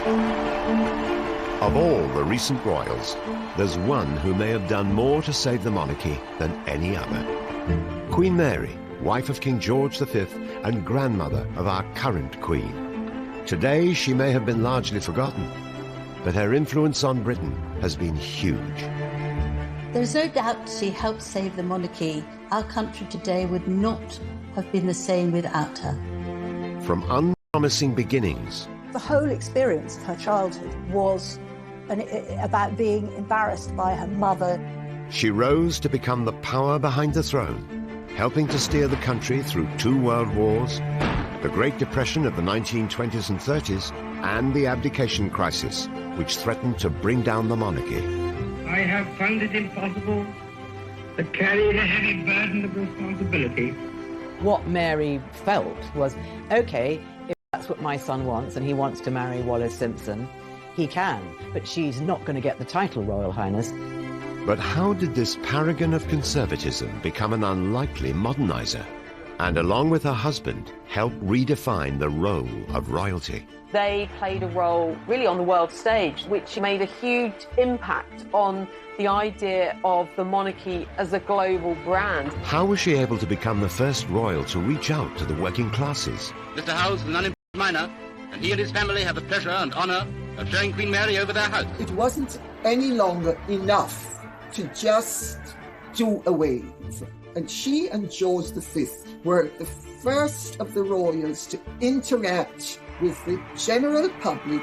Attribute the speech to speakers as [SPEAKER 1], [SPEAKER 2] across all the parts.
[SPEAKER 1] Of all the recent royals, there's one who may have done more to save the monarchy than any other. Queen Mary, wife of King George V and grandmother of our current Queen. Today she may have been largely forgotten, but her influence on Britain has been huge.
[SPEAKER 2] There's no doubt she helped save the monarchy. Our country today would not have been the same without her.
[SPEAKER 1] From unpromising beginnings.
[SPEAKER 3] The whole experience of her childhood was about being embarrassed by her mother.
[SPEAKER 1] She rose to become the power behind the throne, helping to steer the country through 2 world wars, the Great Depression of the 1920s and 30s, and the abdication crisis, which threatened to bring down the monarchy.
[SPEAKER 4] I have found it impossible to carry the heavy burden of responsibility.
[SPEAKER 5] What Mary felt was, okay, if that's what my son wants and he wants to marry Wallis Simpson, he can, but she's not going to get the title, Royal Highness.
[SPEAKER 1] But how did this paragon of conservatism become an unlikely modernizer? And along with her husband, help redefine the role of royalty.
[SPEAKER 6] They played a role really on the world stage, which made a huge impact on the idea of the monarchy as a global brand.
[SPEAKER 1] How was she able to become the first royal to reach out to the working classes?
[SPEAKER 7] Mr. Howells is an unemployed miner, and he and his family have the pleasure and honour of showing Queen Mary over their house.
[SPEAKER 8] It wasn't any longer enough to just do away with it. And she and George V were the first of the royals to interact with the general public.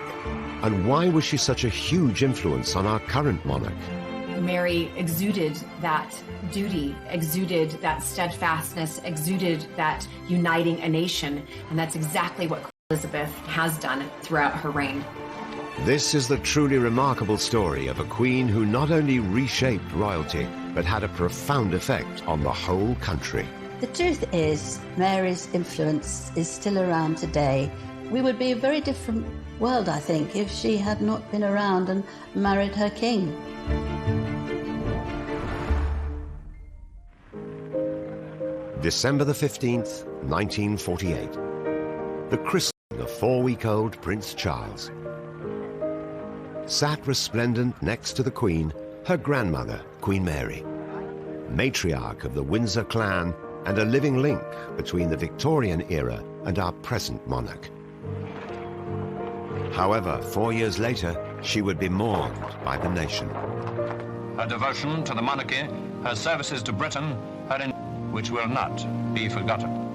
[SPEAKER 1] And why was she such a huge influence on our current monarch?
[SPEAKER 9] Mary exuded that duty, exuded that steadfastness, exuded that uniting a nation. And that's exactly what Elizabeth has done throughout her reign.
[SPEAKER 1] This is the truly remarkable story of a queen who not only reshaped royalty, but had a profound effect on the whole country.
[SPEAKER 2] The truth is, Mary's influence is still around today. We would be a very different world, I think, if she had not been around and married her king.
[SPEAKER 1] December the 15th, 1948. The christening of 4-week-old Prince Charles. Sat resplendent next to the Queen, her grandmother, Queen Mary, matriarch of the Windsor clan and a living link between the Victorian era and our present monarch. However, 4 years later, she would be mourned by the nation.
[SPEAKER 10] Her devotion to the monarchy, her services to Britain, which will not be forgotten.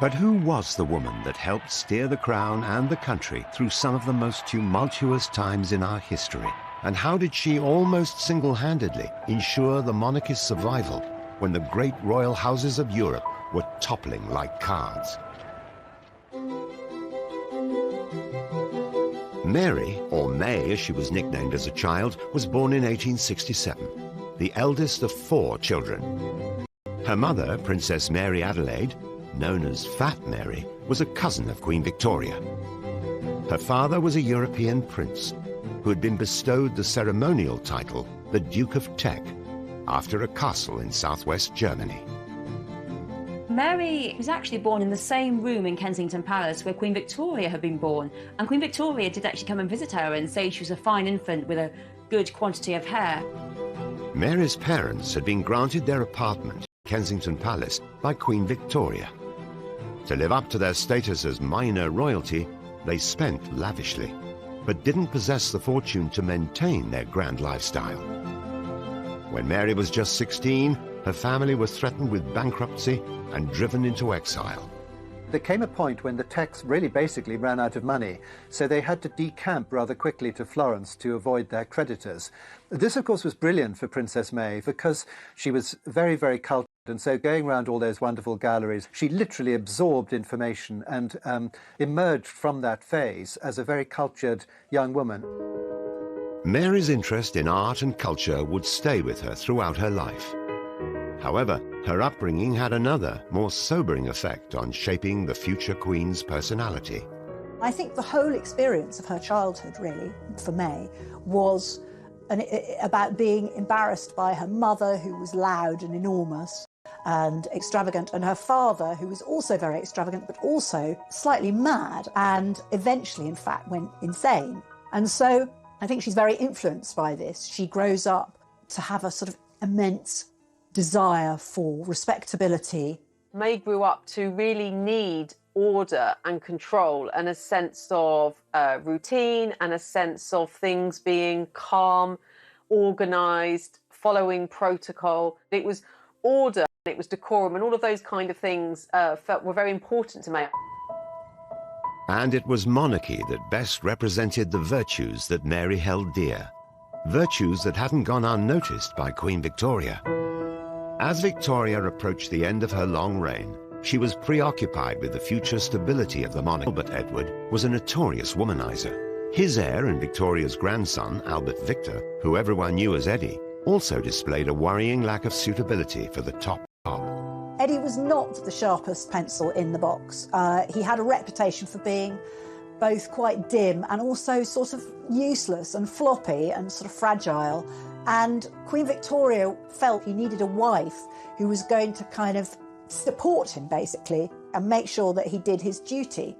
[SPEAKER 1] But who was the woman that helped steer the crown and the country through some of the most tumultuous times in our history? And how did she almost single-handedly ensure the monarchy's survival when the great royal houses of Europe were toppling like cards? Mary, or May as she was nicknamed as a child, was born in 1867, the eldest of 4 children. Her mother, Princess Mary Adelaide, known as Fat Mary, was a cousin of Queen Victoria. Her father was a European prince who had been bestowed the ceremonial title, the Duke of Teck, after a castle in southwest Germany.
[SPEAKER 11] Mary was actually born in the same room in Kensington Palace where Queen Victoria had been born, and Queen Victoria did actually come and visit her and say she was a fine infant with a good quantity of hair.
[SPEAKER 1] Mary's parents had been granted their apartment in Kensington Palace by Queen Victoria. To live up to their status as minor royalty, they spent lavishly, but didn't possess the fortune to maintain their grand lifestyle. When Mary was just 16, her family was threatened with bankruptcy and driven into exile.
[SPEAKER 12] There came a point when the Tecks really basically ran out of money, so they had to decamp rather quickly to Florence to avoid their creditors. This, of course, was brilliant for Princess May because she was very, very cultured, and so going around all those wonderful galleries, she literally absorbed information and emerged from that phase as a very cultured young woman.
[SPEAKER 1] Mary's interest in art and culture would stay with her throughout her life. However, her upbringing had another, more sobering effect on shaping the future Queen's personality.
[SPEAKER 3] I think the whole experience of her childhood, really, for May, was about being embarrassed by her mother, who was loud and enormous, and extravagant, and her father, who was also very extravagant, but also slightly mad, and eventually, in fact, went insane. And so I think she's very influenced by this. She grows up to have a sort of immense desire for respectability.
[SPEAKER 6] May grew up to really need order and control and a sense of routine and a sense of things being calm, organised, following protocol. It was order, it was decorum, and all of those kind of things were very important to May.
[SPEAKER 1] And it was monarchy that best represented the virtues that Mary held dear. Virtues that hadn't gone unnoticed by Queen Victoria. As Victoria approached the end of her long reign, she was preoccupied with the future stability of the monarchy. Albert Edward was a notorious womanizer. His heir and Victoria's grandson, Albert Victor, who everyone knew as Eddie, also displayed a worrying lack of suitability for the top job.
[SPEAKER 3] Eddie was not the sharpest pencil in the box. He had a reputation for being both quite dim and also sort of useless and floppy and sort of fragile. And Queen Victoria felt he needed a wife who was going to kind of support him, basically, and make sure that he did his duty.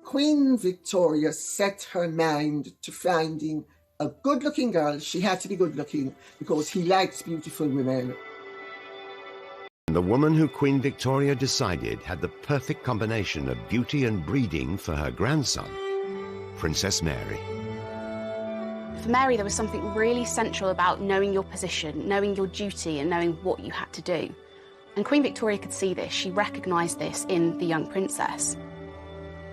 [SPEAKER 8] Queen Victoria set her mind to finding a good-looking girl. She had to be good-looking because he likes beautiful women.
[SPEAKER 1] The woman who Queen Victoria decided had the perfect combination of beauty and breeding for her grandson, Princess Mary.
[SPEAKER 13] For Mary, there was something really central about knowing your position, knowing your duty, and knowing what you had to do. And Queen Victoria could see this. She recognised this in the young princess.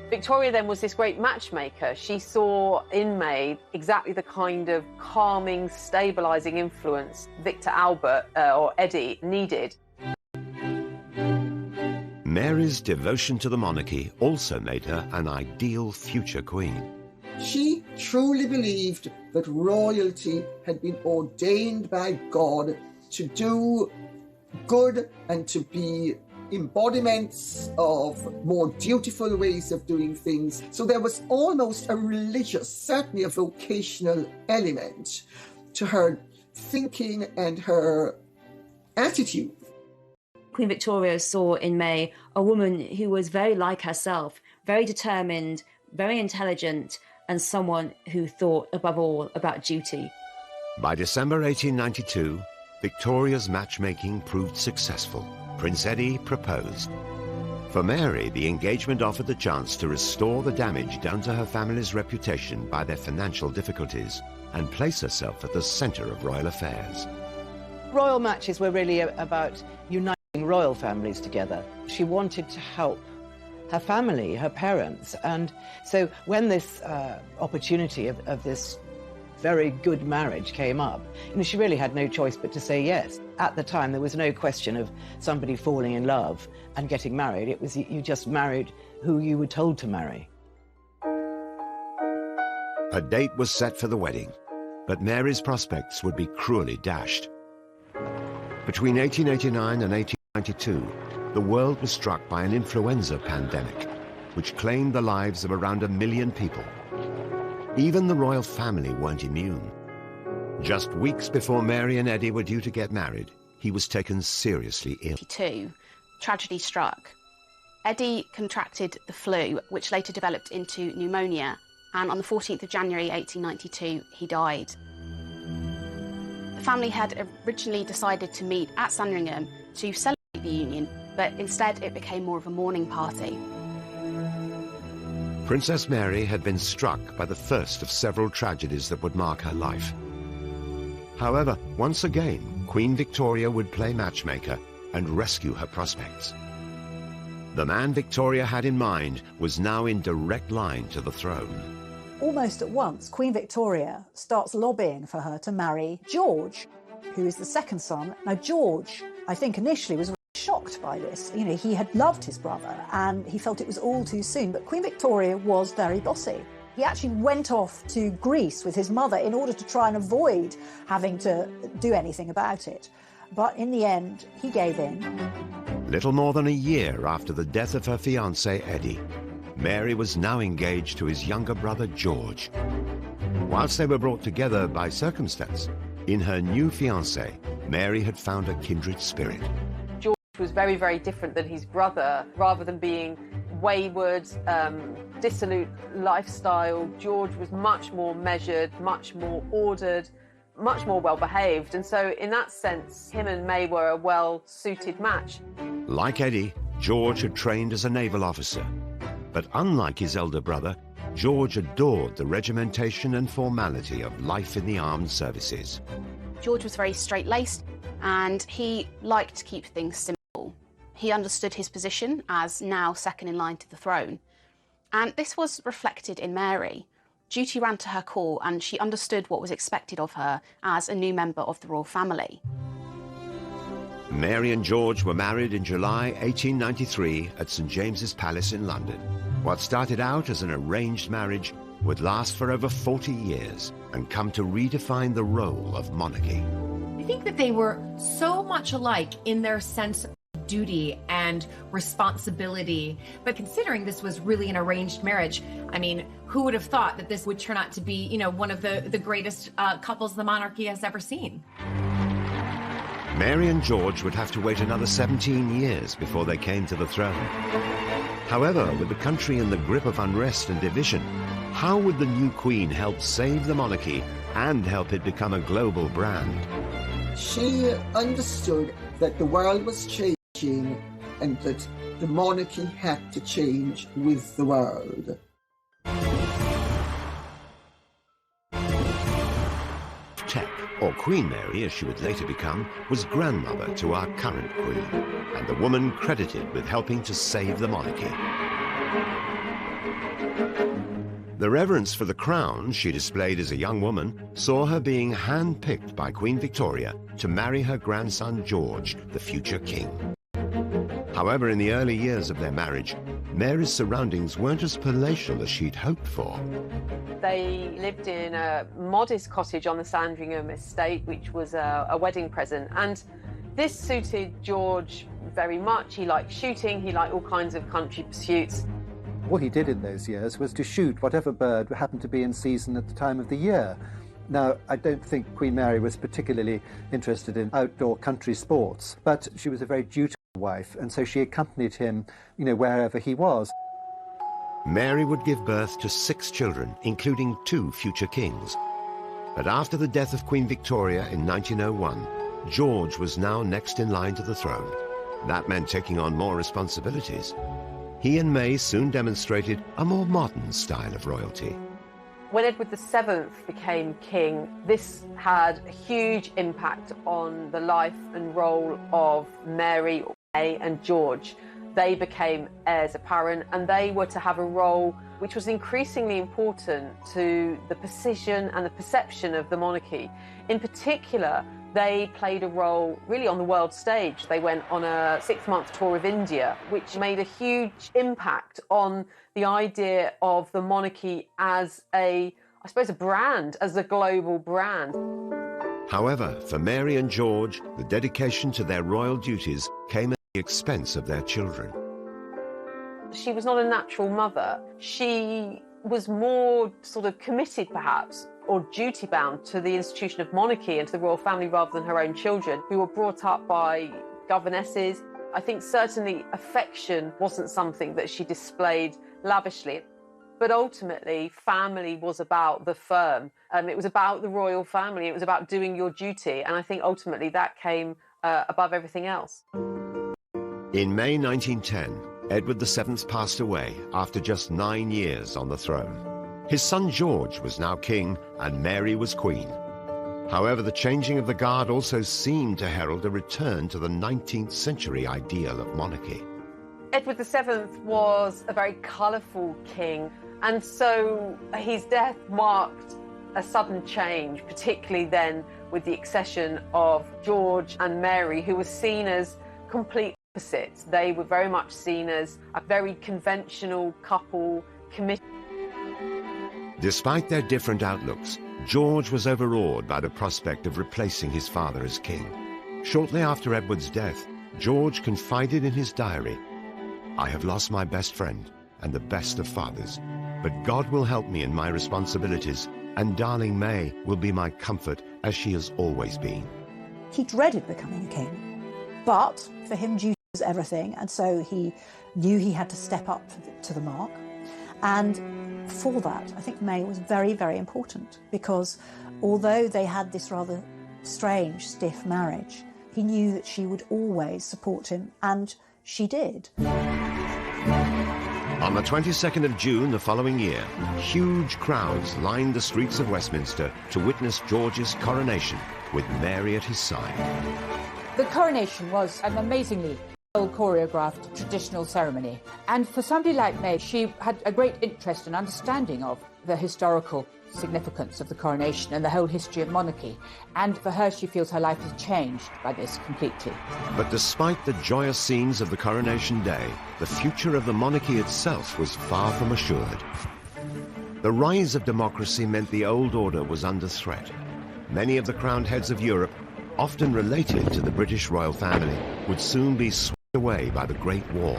[SPEAKER 6] Victoria then was this great matchmaker. She saw in May exactly the kind of calming, stabilising influence Victor Albert, or Eddie, needed.
[SPEAKER 1] Mary's devotion to the monarchy also made her an ideal future queen.
[SPEAKER 8] She truly believed that royalty had been ordained by God to do good and to be embodiments of more dutiful ways of doing things. So there was almost a religious, certainly a vocational element to her thinking and her attitude.
[SPEAKER 11] Queen Victoria saw in May a woman who was very like herself, very determined, very intelligent, and someone who thought above all about duty.
[SPEAKER 1] By December 1892, Victoria's matchmaking proved successful. Prince Eddie proposed. For Mary, the engagement offered the chance to restore the damage done to her family's reputation by their financial difficulties and place herself at the centre of royal affairs.
[SPEAKER 5] Royal matches were really about uniting royal families together. She wanted to help her family, her parents, and so when this opportunity of this very good marriage came up, she really had no choice but to say yes. At the time, there was no question of somebody falling in love and getting married. It was you just married who you were told to marry.
[SPEAKER 1] A date was set for the wedding, but Mary's prospects would be cruelly dashed. Between 1889 and 1892, the world was struck by an influenza pandemic, which claimed the lives of around 1 million people. Even the royal family weren't immune. Just weeks before Mary and Eddie were due to get married, he was taken seriously ill.
[SPEAKER 13] Tragedy struck. Eddie contracted the flu, which later developed into pneumonia, and on the 14th of January 1892, he died. The family had originally decided to meet at Sandringham to celebrate the union, but instead it became more of a mourning party.
[SPEAKER 1] Princess Mary had been struck by the first of several tragedies that would mark her life. However, once again, Queen Victoria would play matchmaker and rescue her prospects. The man Victoria had in mind was now in direct line to the throne.
[SPEAKER 3] Almost at once, Queen Victoria starts lobbying for her to marry George, who is the second son. Now, George, I think initially was shocked by this. He had loved his brother and he felt it was all too soon, but Queen Victoria was very bossy. He actually went off to Greece with his mother in order to try and avoid having to do anything about it. But in the end, he gave in.
[SPEAKER 1] Little more than a year after the death of her fiancé, Eddie, Mary was now engaged to his younger brother, George. Whilst they were brought together by circumstance, in her new fiancé, Mary had found a kindred spirit.
[SPEAKER 6] was very, very different than his brother. Rather than being wayward, dissolute lifestyle, George was much more measured, much more ordered, much more well-behaved. And so in that sense, him and May were a well-suited match.
[SPEAKER 1] Like Eddie, George had trained as a naval officer. But unlike his elder brother, George adored the regimentation and formality of life in the armed services.
[SPEAKER 13] George was very straight-laced and he liked to keep things simple. He understood his position as now second in line to the throne. And this was reflected in Mary. Duty ran to her core and she understood what was expected of her as a new member of the royal family.
[SPEAKER 1] Mary and George were married in July 1893 at St James's Palace in London. What started out as an arranged marriage would last for over 40 years and come to redefine the role of monarchy.
[SPEAKER 14] I think that they were so much alike in their sense of duty and responsibility. But considering this was really an arranged marriage, I mean, who would have thought that this would turn out to be, you know, one of the greatest couples the monarchy has ever seen?
[SPEAKER 1] Mary and George would have to wait another 17 years before they came to the throne. However, with the country in the grip of unrest and division, how would the new queen help save the monarchy and help it become a global brand?
[SPEAKER 8] She understood that the world was changing and that the monarchy had to change with the world.
[SPEAKER 1] Tech, or Queen Mary as she would later become, was grandmother to our current queen, and the woman credited with helping to save the monarchy. The reverence for the crown she displayed as a young woman saw her being hand-picked by Queen Victoria to marry her grandson George, the future king. However, in the early years of their marriage, Mary's surroundings weren't as palatial as she'd hoped for.
[SPEAKER 6] They lived in a modest cottage on the Sandringham estate, which was a wedding present. And this suited George very much. He liked shooting, he liked all kinds of country pursuits.
[SPEAKER 12] What he did in those years was to shoot whatever bird happened to be in season at the time of the year. Now, I don't think Queen Mary was particularly interested in outdoor country sports, but she was a very dutiful wife, and so she accompanied him, you know, wherever he was.
[SPEAKER 1] Mary would give birth to 6 children, including 2 future kings. But after the death of Queen Victoria in 1901, George was now next in line to the throne. That meant taking on more responsibilities. He and May soon demonstrated a more modern style of royalty.
[SPEAKER 6] When Edward VII became king, this had a huge impact on the life and role of Mary, May and George. They became heirs apparent and they were to have a role which was increasingly important to the precision and the perception of the monarchy. In particular, they played a role really on the world stage. They went on a 6-month tour of India, which made a huge impact on the idea of the monarchy as a brand, as a global brand.
[SPEAKER 1] However, for Mary and George, the dedication to their royal duties came at the expense of their children.
[SPEAKER 6] She was not a natural mother. She was more sort of committed, perhaps, or duty-bound to the institution of monarchy and to the royal family rather than her own children, who were brought up by governesses. I think certainly affection wasn't something that she displayed lavishly. But ultimately, family was about the firm. It was about the royal family. It was about doing your duty. And I think ultimately that came above everything else.
[SPEAKER 1] In May 1910, Edward VII passed away after just 9 years on the throne. His son George was now king and Mary was queen. However, the changing of the guard also seemed to herald a return to the 19th century ideal of monarchy.
[SPEAKER 6] Edward VII was a very colourful king, and so his death marked a sudden change, particularly then with the accession of George and Mary, who were seen as complete opposites. They were very much seen as a very conventional couple, committed.
[SPEAKER 1] Despite their different outlooks, George was overawed by the prospect of replacing his father as king. Shortly after Edward's death, George confided in his diary, "I have lost my best friend and the best of fathers, but God will help me in my responsibilities, and darling May will be my comfort as she has always been."
[SPEAKER 3] He dreaded becoming a king, but for him duty was everything, and so he knew he had to step up to the mark. And for that, I think May was very, very important, because although they had this rather strange, stiff marriage, he knew that she would always support him, and she did.
[SPEAKER 1] On the 22nd of June the following year, huge crowds lined the streets of Westminster to witness George's coronation, with Mary at his side.
[SPEAKER 15] The coronation was an amazingly well-choreographed traditional ceremony. And for somebody like May, she had a great interest and understanding of the historical significance of the coronation and the whole history of monarchy. And for her, she feels her life has changed by this completely.
[SPEAKER 1] But despite the joyous scenes of the coronation day, the future of the monarchy itself was far from assured. The rise of democracy meant the old order was under threat. Many of the crowned heads of Europe, often related to the British royal family, would soon be swept away by the Great War.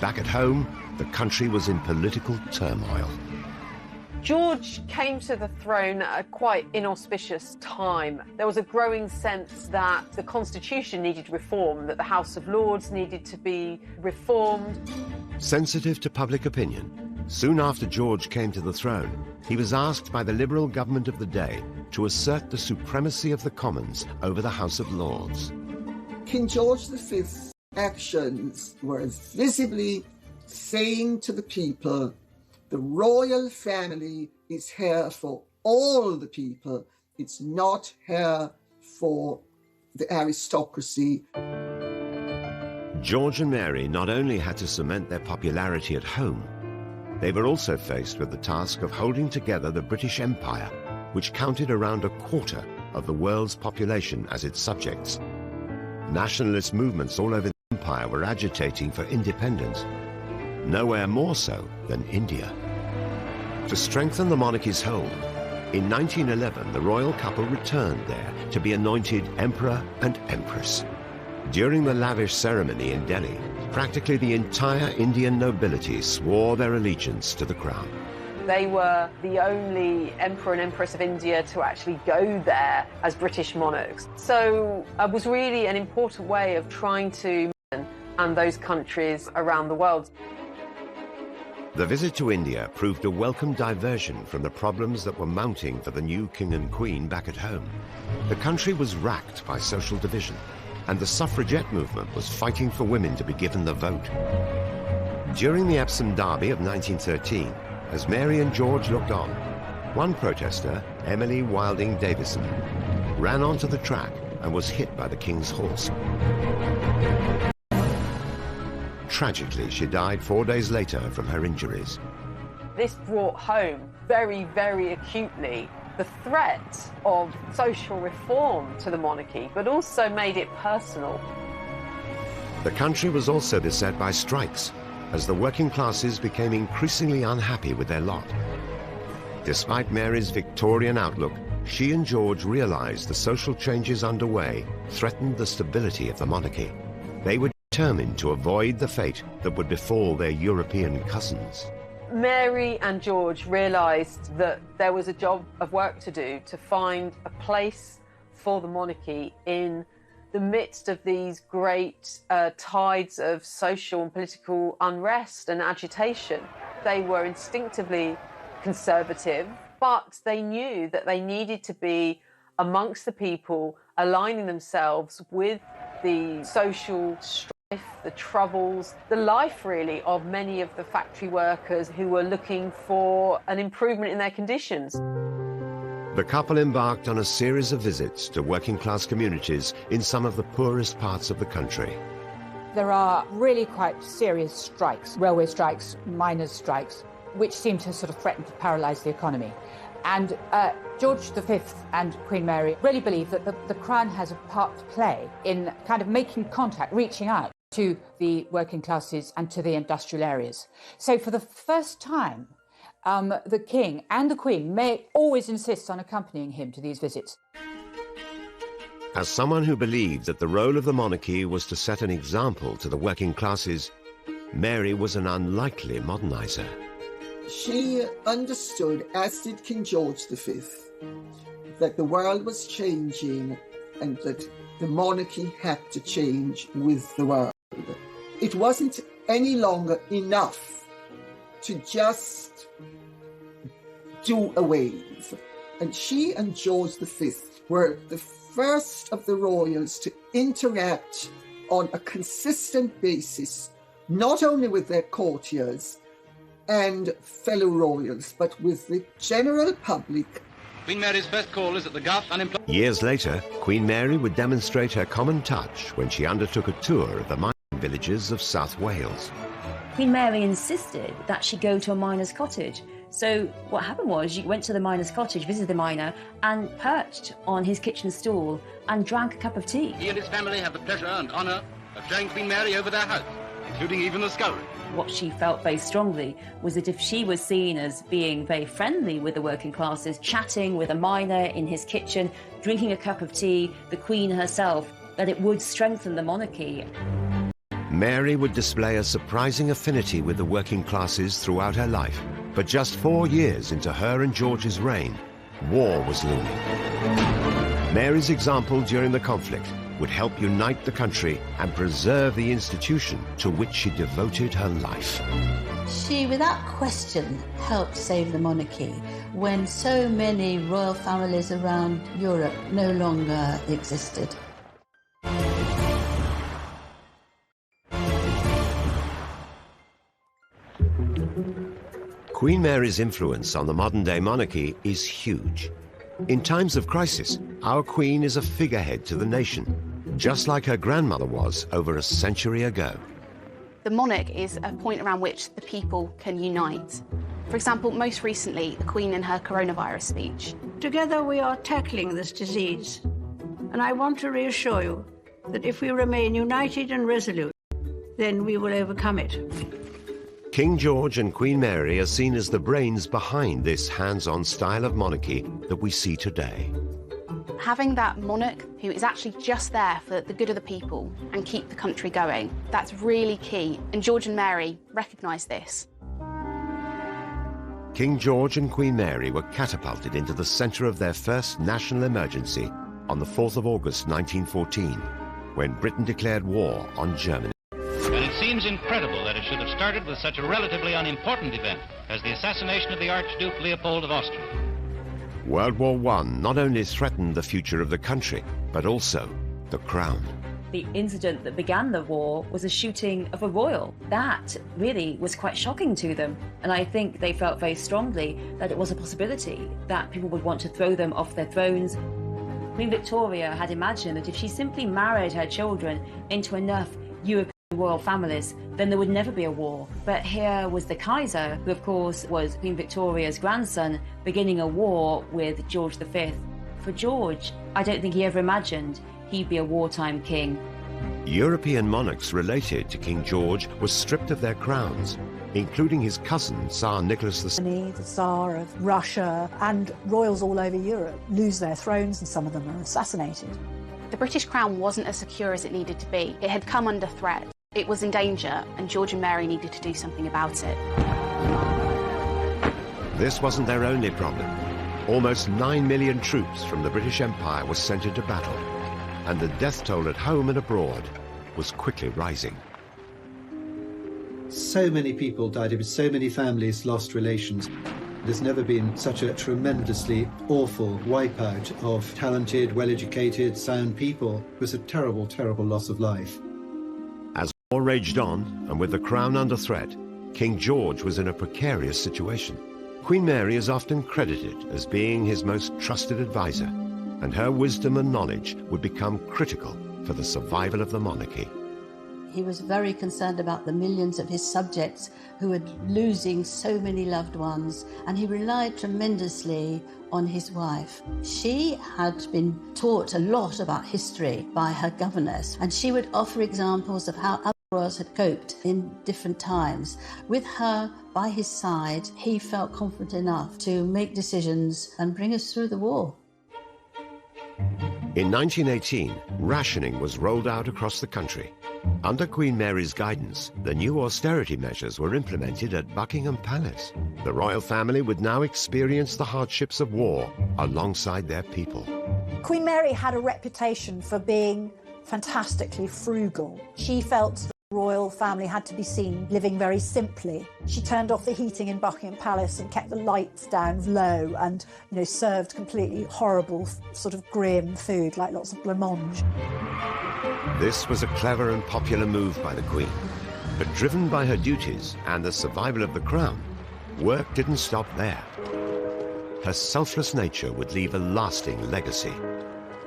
[SPEAKER 1] Back at home, the country was in political turmoil.
[SPEAKER 6] George came to the throne at a quite inauspicious time. There was a growing sense that the Constitution needed reform, that the House of Lords needed to be reformed.
[SPEAKER 1] Sensitive to public opinion, soon after George came to the throne, he was asked by the Liberal government of the day to assert the supremacy of the Commons over the House of Lords.
[SPEAKER 8] King George V's actions were visibly saying to the people, the royal family is here for all the people. It's not here for the aristocracy.
[SPEAKER 1] George and Mary not only had to cement their popularity at home, they were also faced with the task of holding together the British Empire, which counted around a quarter of the world's population as its subjects. Nationalist movements all over the empire were agitating for independence, nowhere more so than India. To strengthen the monarchy's hold, in 1911 the royal couple returned there to be anointed Emperor and Empress. During the lavish ceremony in Delhi, practically the entire Indian nobility swore their allegiance to the crown.
[SPEAKER 6] They were the only Emperor and Empress of India to actually go there as British monarchs. So it was really an important way of trying to and those countries around the world.
[SPEAKER 1] The visit to India proved a welcome diversion from the problems that were mounting for the new king and queen back at home. The country was racked by social division, and the suffragette movement was fighting for women to be given the vote. During the Epsom Derby of 1913, as Mary and George looked on, one protester, Emily Wilding Davison, ran onto the track and was hit by the king's horse. Tragically, she died 4 days later from her injuries.
[SPEAKER 6] This brought home very, very acutely the threat of social reform to the monarchy, but also made it personal.
[SPEAKER 1] The country was also beset by strikes, as the working classes became increasingly unhappy with their lot. Despite Mary's Victorian outlook, she and George realized the social changes underway threatened the stability of the monarchy. They were determined to avoid the fate that would befall their European cousins.
[SPEAKER 6] Mary and George realised that there was a job of work to do to find a place for the monarchy in the midst of these great tides of social and political unrest and agitation. They were instinctively conservative, but they knew that they needed to be amongst the people, aligning themselves with the social strife, the troubles, the life really of many of the factory workers who were looking for an improvement in their conditions.
[SPEAKER 1] The couple embarked on a series of visits to working class communities in some of the poorest parts of the country.
[SPEAKER 15] There are really quite serious strikes, railway strikes, miners' strikes, which seem to sort of threaten to paralyse the economy. And George V and Queen Mary really believe that the Crown has a part to play in kind of making contact, reaching out to the working classes and to the industrial areas. So for the first time, the King and the Queen may always insist on accompanying him to these visits.
[SPEAKER 1] As someone who believed that the role of the monarchy was to set an example to the working classes, Mary was an unlikely modernizer.
[SPEAKER 8] She understood, as did King George V, that the world was changing and that the monarchy had to change with the world. It wasn't any longer enough to just do a wave. And she and George V were the first of the royals to interact on a consistent basis, not only with their courtiers and fellow royals, but with the general public.
[SPEAKER 7] Queen Mary's first call is at the Garth Unemployment.
[SPEAKER 1] Years later, Queen Mary would demonstrate her common touch when she undertook a tour of the mining villages of South Wales.
[SPEAKER 11] Queen Mary insisted that she go to a miner's cottage. So what happened was she went to the miner's cottage, visited the miner, and perched on his kitchen stool and drank a cup of tea.
[SPEAKER 7] He and his family have the pleasure and honour of showing Queen Mary over their house, including even the scullery.
[SPEAKER 11] What she felt very strongly was that if she was seen as being very friendly with the working classes, chatting with a miner in his kitchen, drinking a cup of tea, the Queen herself, that it would strengthen the monarchy.
[SPEAKER 1] Mary would display a surprising affinity with the working classes throughout her life. But just 4 years into her and George's reign, war was looming. Mary's example during the conflict would help unite the country and preserve the institution to which she devoted her life.
[SPEAKER 2] She, without question, helped save the monarchy when so many royal families around Europe no longer existed.
[SPEAKER 1] Queen Mary's influence on the modern-day monarchy is huge. In times of crisis, our Queen is a figurehead to the nation, just like her grandmother was over a century ago.
[SPEAKER 13] The monarch is a point around which the people can unite. For example, most recently, the Queen in her coronavirus speech.
[SPEAKER 16] Together we are tackling this disease, and I want to reassure you that if we remain united and resolute, then we will overcome it.
[SPEAKER 1] King George and Queen Mary are seen as the brains behind this hands-on style of monarchy that we see today.
[SPEAKER 13] Having that monarch who is actually just there for the good of the people and keep the country going, that's really key. And George and Mary recognised this.
[SPEAKER 1] King George and Queen Mary were catapulted into the centre of their first national emergency on the 4th of August 1914, when Britain declared war on Germany.
[SPEAKER 7] And it seems incredible that it should have started with such a relatively unimportant event as the assassination of the Archduke Leopold of Austria.
[SPEAKER 1] World War I not only threatened the future of the country, but also the crown.
[SPEAKER 11] The incident that began the war was a shooting of a royal. That really was quite shocking to them. And I think they felt very strongly that it was a possibility that people would want to throw them off their thrones. Queen Victoria had imagined that if she simply married her children into enough European royal families, then there would never be a war. But here was the Kaiser, who of course was Queen Victoria's grandson, beginning a war with George V. For George, I don't think he ever imagined he'd be a wartime king.
[SPEAKER 1] European monarchs related to King George were stripped of their crowns, including his cousin, Tsar Nicholas II.
[SPEAKER 3] The Tsar of Russia, and royals all over Europe lose their thrones, and some of them are assassinated.
[SPEAKER 13] The British crown wasn't as secure as it needed to be. It had come under threat. It was in danger, and George and Mary needed to do something about it.
[SPEAKER 1] This wasn't their only problem. Almost 9 million troops from the British Empire were sent into battle, and the death toll at home and abroad was quickly rising.
[SPEAKER 12] So many people died, so many families lost relations. There's never been such a tremendously awful wipeout of talented, well-educated, sound people. It was a terrible, terrible loss of life.
[SPEAKER 1] As war raged on, and with the crown under threat, King George was in a precarious situation. Queen Mary is often credited as being his most trusted advisor, and her wisdom and knowledge would become critical for the survival of the monarchy.
[SPEAKER 2] He was very concerned about the millions of his subjects who were losing so many loved ones, and he relied tremendously on his wife. She had been taught a lot about history by her governess, and she would offer examples of how other royals had coped in different times. With her by his side, he felt confident enough to make decisions and bring us through the war.
[SPEAKER 1] In 1918, rationing was rolled out across the country. Under Queen Mary's guidance, the new austerity measures were implemented at Buckingham Palace. The royal family would now experience the hardships of war alongside their people.
[SPEAKER 3] Queen Mary had a reputation for being fantastically frugal. She felt the royal family had to be seen living very simply. She turned off the heating in Buckingham Palace and kept the lights down low and, served completely horrible, sort of grim food, like lots of blancmange.
[SPEAKER 1] This was a clever and popular move by the Queen. But driven by her duties and the survival of the crown, work didn't stop there. Her selfless nature would leave a lasting legacy.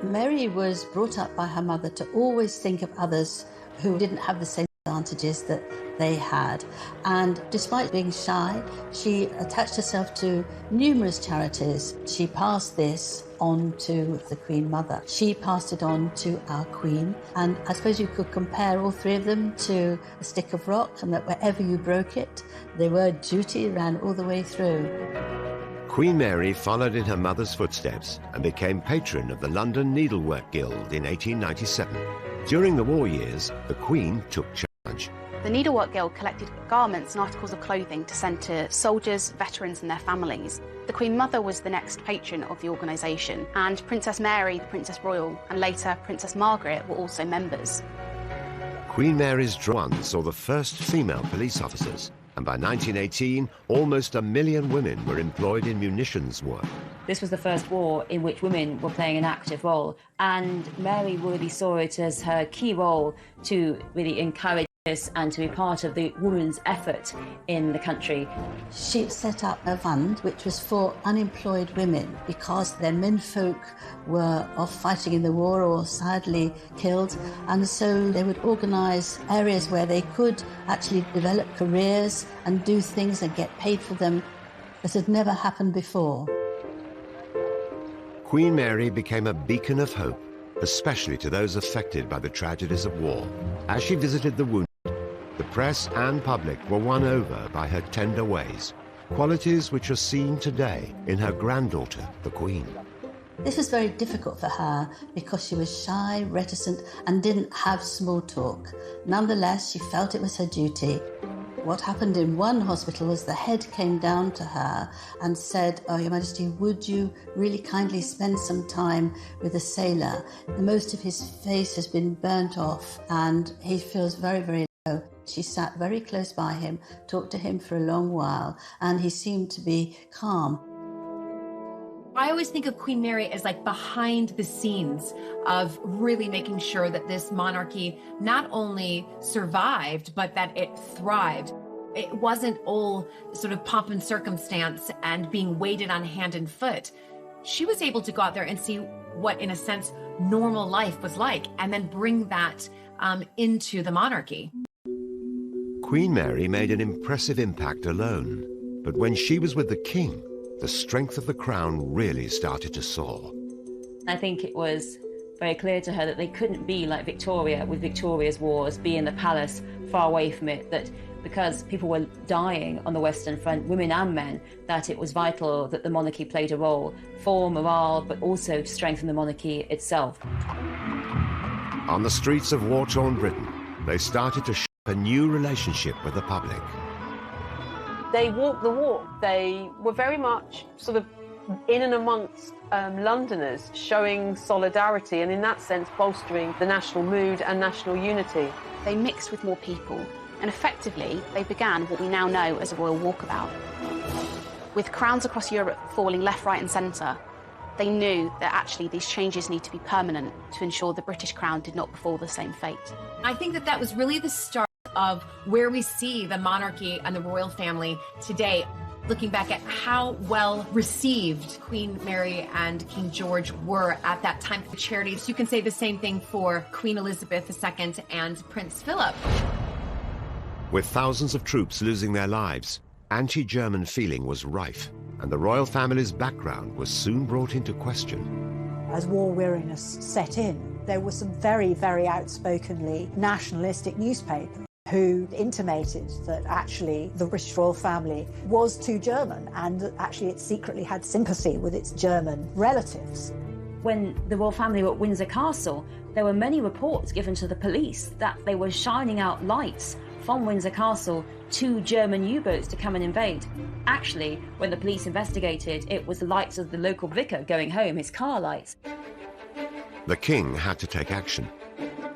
[SPEAKER 2] Mary was brought up by her mother to always think of others who didn't have the same advantages that they had. And despite being shy, she attached herself to numerous charities. She passed this on to the Queen Mother. She passed it on to our Queen. And I suppose you could compare all three of them to a stick of rock, and that wherever you broke it, the word duty ran all the way through.
[SPEAKER 1] Queen Mary followed in her mother's footsteps and became patron of the London Needlework Guild in 1897. During the war years, the Queen took charge.
[SPEAKER 13] The Needlework Guild collected garments and articles of clothing to send to soldiers, veterans and their families. The Queen Mother was the next patron of the organisation, and Princess Mary, the Princess Royal, and later Princess Margaret were also members.
[SPEAKER 1] Queen Mary's One saw the first female police officers, and by 1918, almost 1 million women were employed in munitions work.
[SPEAKER 11] This was the first war in which women were playing an active role, and Mary really saw it as her key role to really encourage this and to be part of the women's effort in the country.
[SPEAKER 2] She set up a fund which was for unemployed women because their menfolk were off fighting in the war or sadly killed, and so they would organise areas where they could actually develop careers and do things and get paid for them that had never happened before.
[SPEAKER 1] Queen Mary became a beacon of hope, especially to those affected by the tragedies of war. As she visited the wounded, the press and public were won over by her tender ways, qualities which are seen today in her granddaughter, the Queen.
[SPEAKER 2] This was very difficult for her because she was shy, reticent, and didn't have small talk. Nonetheless, she felt it was her duty. What happened in one hospital was the head came down to her and said, "Oh, Your Majesty, would you really kindly spend some time with a sailor? Most of his face has been burnt off and he feels very, very low." She sat very close by him, talked to him for a long while, and he seemed to be calm.
[SPEAKER 14] I always think of Queen Mary as like behind the scenes of really making sure that this monarchy not only survived, but that it thrived. It wasn't all sort of pomp and circumstance and being waited on hand and foot. She was able to go out there and see what, in a sense, normal life was like, and then bring that into the monarchy.
[SPEAKER 1] Queen Mary made an impressive impact alone, but when she was with the king, the strength of the crown really started to soar.
[SPEAKER 11] I think it was very clear to her that they couldn't be like Victoria with Victoria's wars, be in the palace far away from it, that because people were dying on the Western Front, women and men, that it was vital that the monarchy played a role for morale, but also to strengthen the monarchy itself.
[SPEAKER 1] On the streets of war-torn Britain, they started to shape a new relationship with the public.
[SPEAKER 6] They walked the walk. They were very much sort of in and amongst Londoners, showing solidarity and in that sense bolstering the national mood and national unity.
[SPEAKER 13] They mixed with more people, and effectively they began what we now know as a royal walkabout. With crowns across Europe falling left, right and centre, they knew that actually these changes need to be permanent to ensure the British crown did not befall the same fate.
[SPEAKER 14] I think that was really the start of where we see the monarchy and the royal family today. Looking back at how well received Queen Mary and King George were at that time for charities, you can say the same thing for Queen Elizabeth II and Prince Philip.
[SPEAKER 1] With thousands of troops losing their lives, anti-German feeling was rife, and the royal family's background was soon brought into question.
[SPEAKER 3] As war weariness set in, there were some very, very outspokenly nationalistic newspapers who intimated that actually the British royal family was too German and that actually it secretly had sympathy with its German relatives.
[SPEAKER 11] When the royal family were at Windsor Castle, there were many reports given to the police that they were shining out lights from Windsor Castle to German U-boats to come and invade. Actually, when the police investigated, it was the lights of the local vicar going home, his car lights.
[SPEAKER 1] The king had to take action.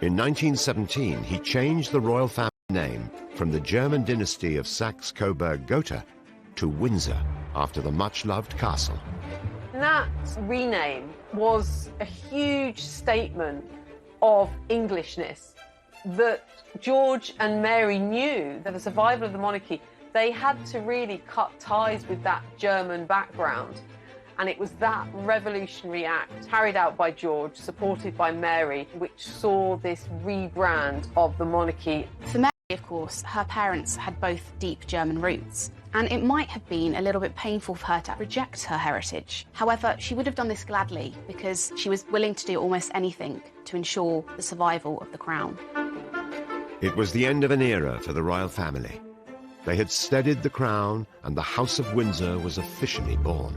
[SPEAKER 1] In 1917, he changed the royal family name from the German dynasty of Saxe-Coburg-Gotha to Windsor, after the much-loved castle.
[SPEAKER 6] That rename was a huge statement of Englishness, that George and Mary knew that the survival of the monarchy, they had to really cut ties with that German background. And it was that revolutionary act carried out by George, supported by Mary, which saw this rebrand of the monarchy.
[SPEAKER 13] For Mary, of course, her parents had both deep German roots, and it might have been a little bit painful for her to reject her heritage. However, she would have done this gladly because she was willing to do almost anything to ensure the survival of the crown.
[SPEAKER 1] It was the end of an era for the royal family. They had steadied the crown, and the House of Windsor was officially born.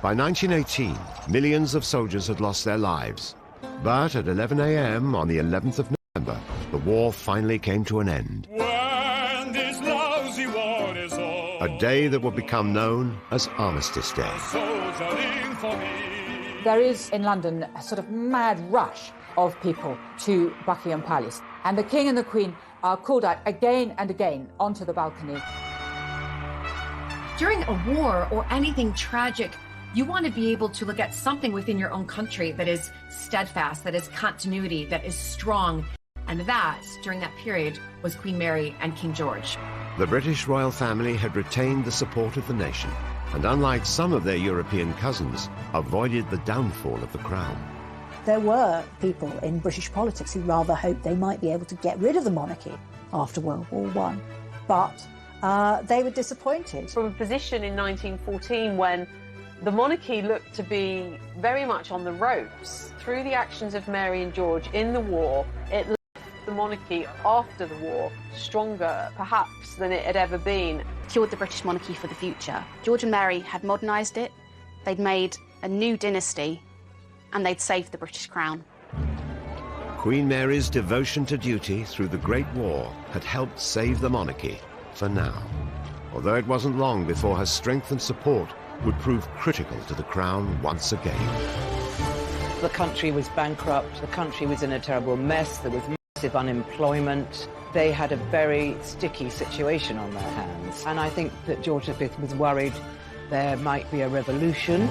[SPEAKER 1] By 1918, millions of soldiers had lost their lives. But at 11 a.m. on the 11th of November, the war finally came to an end.
[SPEAKER 17] When this lousy war is over,
[SPEAKER 1] A day that would become known as Armistice Day.
[SPEAKER 17] soldiering for me.
[SPEAKER 15] There is in London a sort of mad rush of people to Buckingham Palace, and the King and the Queen are called out again and again onto the balcony.
[SPEAKER 14] During a war or anything tragic, you want to be able to look at something within your own country that is steadfast, that is continuity, that is strong. And that, during that period, was Queen Mary and King George.
[SPEAKER 1] The British royal family had retained the support of the nation, and unlike some of their European cousins, avoided the downfall of the crown.
[SPEAKER 3] There were people in British politics who rather hoped they might be able to get rid of the monarchy after World War I, but they were disappointed.
[SPEAKER 6] From a position in 1914 when the monarchy looked to be very much on the ropes, through the actions of Mary and George in the war, it left the monarchy after the war stronger, perhaps, than it had ever been.
[SPEAKER 13] Secured the British monarchy for the future. George and Mary had modernised it, they'd made a new dynasty, and they'd saved the British crown.
[SPEAKER 1] Queen Mary's devotion to duty through the Great War had helped save the monarchy for now, although it wasn't long before her strength and support would prove critical to the crown once again.
[SPEAKER 5] The country was bankrupt, the country was in a terrible mess, there was massive unemployment. They had a very sticky situation on their hands, and I think that George V was worried there might be a revolution.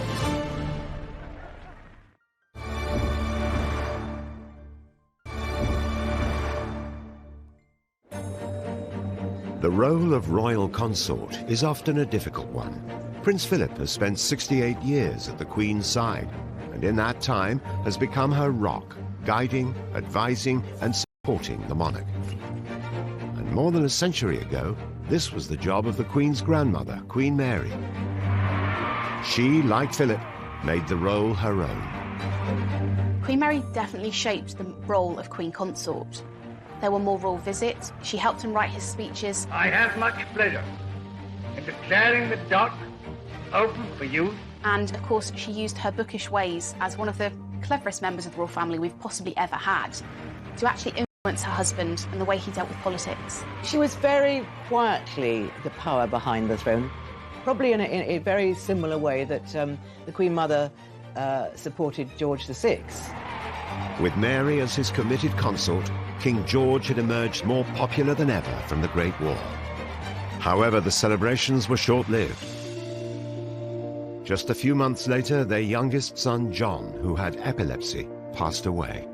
[SPEAKER 1] The role of royal consort is often a difficult one. Prince Philip has spent 68 years at the Queen's side, and in that time has become her rock, guiding, advising, and supporting the monarch. And more than a century ago, this was the job of the Queen's grandmother, Queen Mary. She, like Philip, made the role her own.
[SPEAKER 13] Queen Mary definitely shaped the role of Queen Consort. There were more royal visits, she helped him write his speeches.
[SPEAKER 4] I have much pleasure in declaring the dock open for use.
[SPEAKER 13] And of course, she used her bookish ways as one of the cleverest members of the royal family we've possibly ever had to actually influence her husband and the way he dealt with politics.
[SPEAKER 5] She was very quietly the power behind the throne, probably in a very similar way that the Queen Mother supported George VI.
[SPEAKER 1] With Mary as his committed consort, King George had emerged more popular than ever from the Great War. However, the celebrations were short-lived. Just a few months later, their youngest son, John, who had epilepsy, passed away.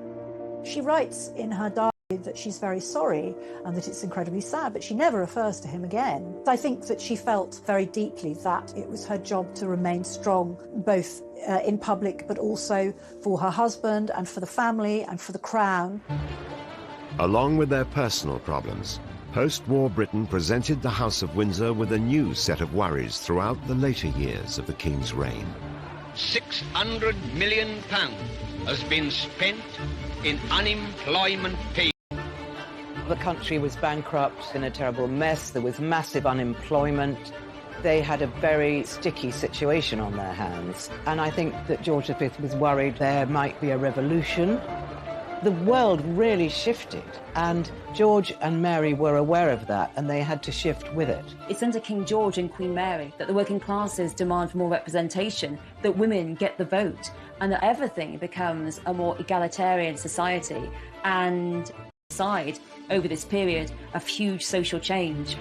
[SPEAKER 3] She writes in her diary that she's very sorry and that it's incredibly sad, but she never refers to him again. I think that she felt very deeply that it was her job to remain strong, both in public, but also for her husband and for the family and for the crown.
[SPEAKER 1] Along with their personal problems, post-war Britain presented the House of Windsor with a new set of worries throughout the later years of the King's reign.
[SPEAKER 18] £600 million has been spent in unemployment pay.
[SPEAKER 5] The country was bankrupt, in a terrible mess, there was massive unemployment. They had a very sticky situation on their hands, and I think that George V was worried there might be a revolution. The world really shifted, and George and Mary were aware of that, and they had to shift with it.
[SPEAKER 11] It's under King George and Queen Mary that the working classes demand for more representation, that women get the vote, and that everything becomes a more egalitarian society and side over this period of huge social change.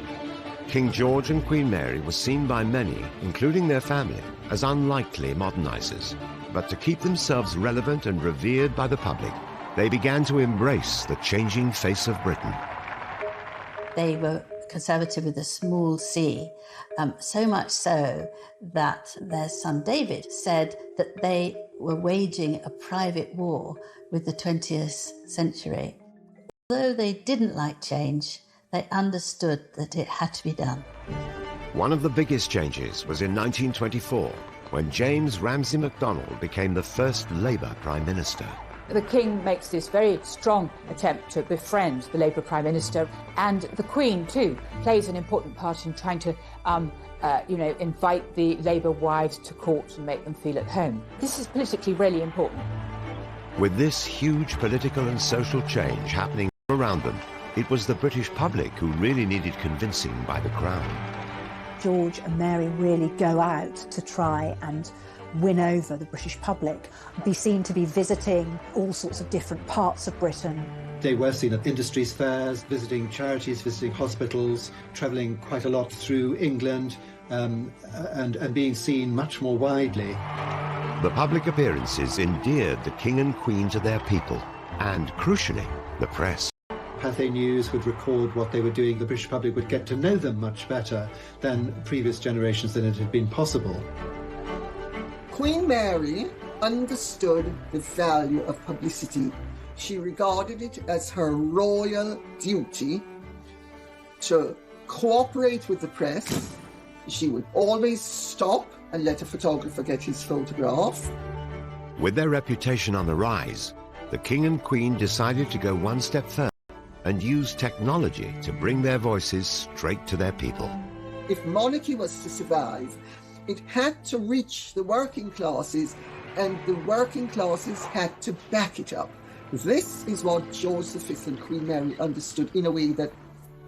[SPEAKER 1] King George and Queen Mary were seen by many, including their family, as unlikely modernizers. But to keep themselves relevant and revered by the public, they began to embrace the changing face of Britain.
[SPEAKER 2] They were conservative with a small c, so much so that their son David said that they were waging a private war with the 20th century. Although they didn't like change, they understood that it had to be done.
[SPEAKER 1] One of the biggest changes was in 1924, when James Ramsay MacDonald became the first Labour Prime Minister.
[SPEAKER 15] The King makes this very strong attempt to befriend the Labour Prime Minister, and the Queen, too, plays an important part in trying to invite the Labour wives to court and make them feel at home. This is politically really important.
[SPEAKER 1] With this huge political and social change happening around them, it was the British public who really needed convincing by the Crown.
[SPEAKER 3] George and Mary really go out to try and win over the British public, be seen to be visiting all sorts of different parts of Britain.
[SPEAKER 12] They were seen at industries fairs, visiting charities, visiting hospitals, travelling quite a lot through England, and being seen much more widely.
[SPEAKER 1] The public appearances endeared the King and Queen to their people, and, crucially, the press.
[SPEAKER 12] Pathé News would record what they were doing. The British public would get to know them much better than previous generations than it had been possible.
[SPEAKER 8] Queen Mary understood the value of publicity. She regarded it as her royal duty to cooperate with the press. She would always stop and let a photographer get his photograph.
[SPEAKER 1] With their reputation on the rise, the King and Queen decided to go one step further and use technology to bring their voices straight to their people.
[SPEAKER 8] If monarchy was to survive, it had to reach the working classes, and the working classes had to back it up. This is what George V and Queen Mary understood in a way that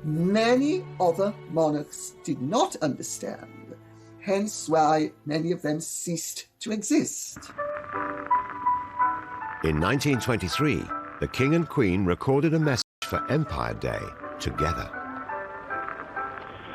[SPEAKER 8] many other monarchs did not understand, hence why many of them ceased to exist.
[SPEAKER 1] In 1923, the King and Queen recorded a message for Empire Day together.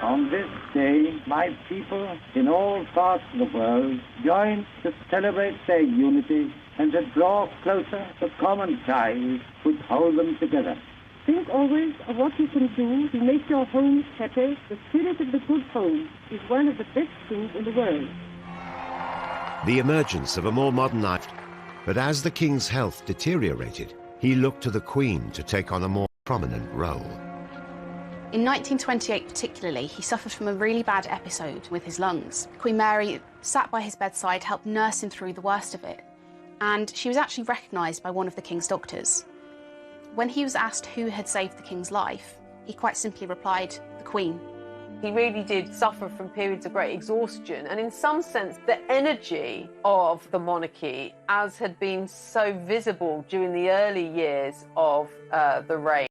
[SPEAKER 4] On this day, my people in all parts of the world join to celebrate their unity and to draw closer the common ties which hold them together.
[SPEAKER 19] Think always of what you can do to make your homes happy. The spirit of the good home is one of the best things in the world.
[SPEAKER 1] The emergence of a more modern life, but as the King's health deteriorated, he looked to the Queen to take on a more prominent role.
[SPEAKER 13] In 1928 particularly, he suffered from a really bad episode with his lungs. Queen Mary sat by his bedside, helped nurse him through the worst of it, and she was actually recognised by one of the King's doctors. When he was asked who had saved the King's life, he quite simply replied, the Queen.
[SPEAKER 6] He really did suffer from periods of great exhaustion, and in some sense the energy of the monarchy, as had been so visible during the early years of the reign,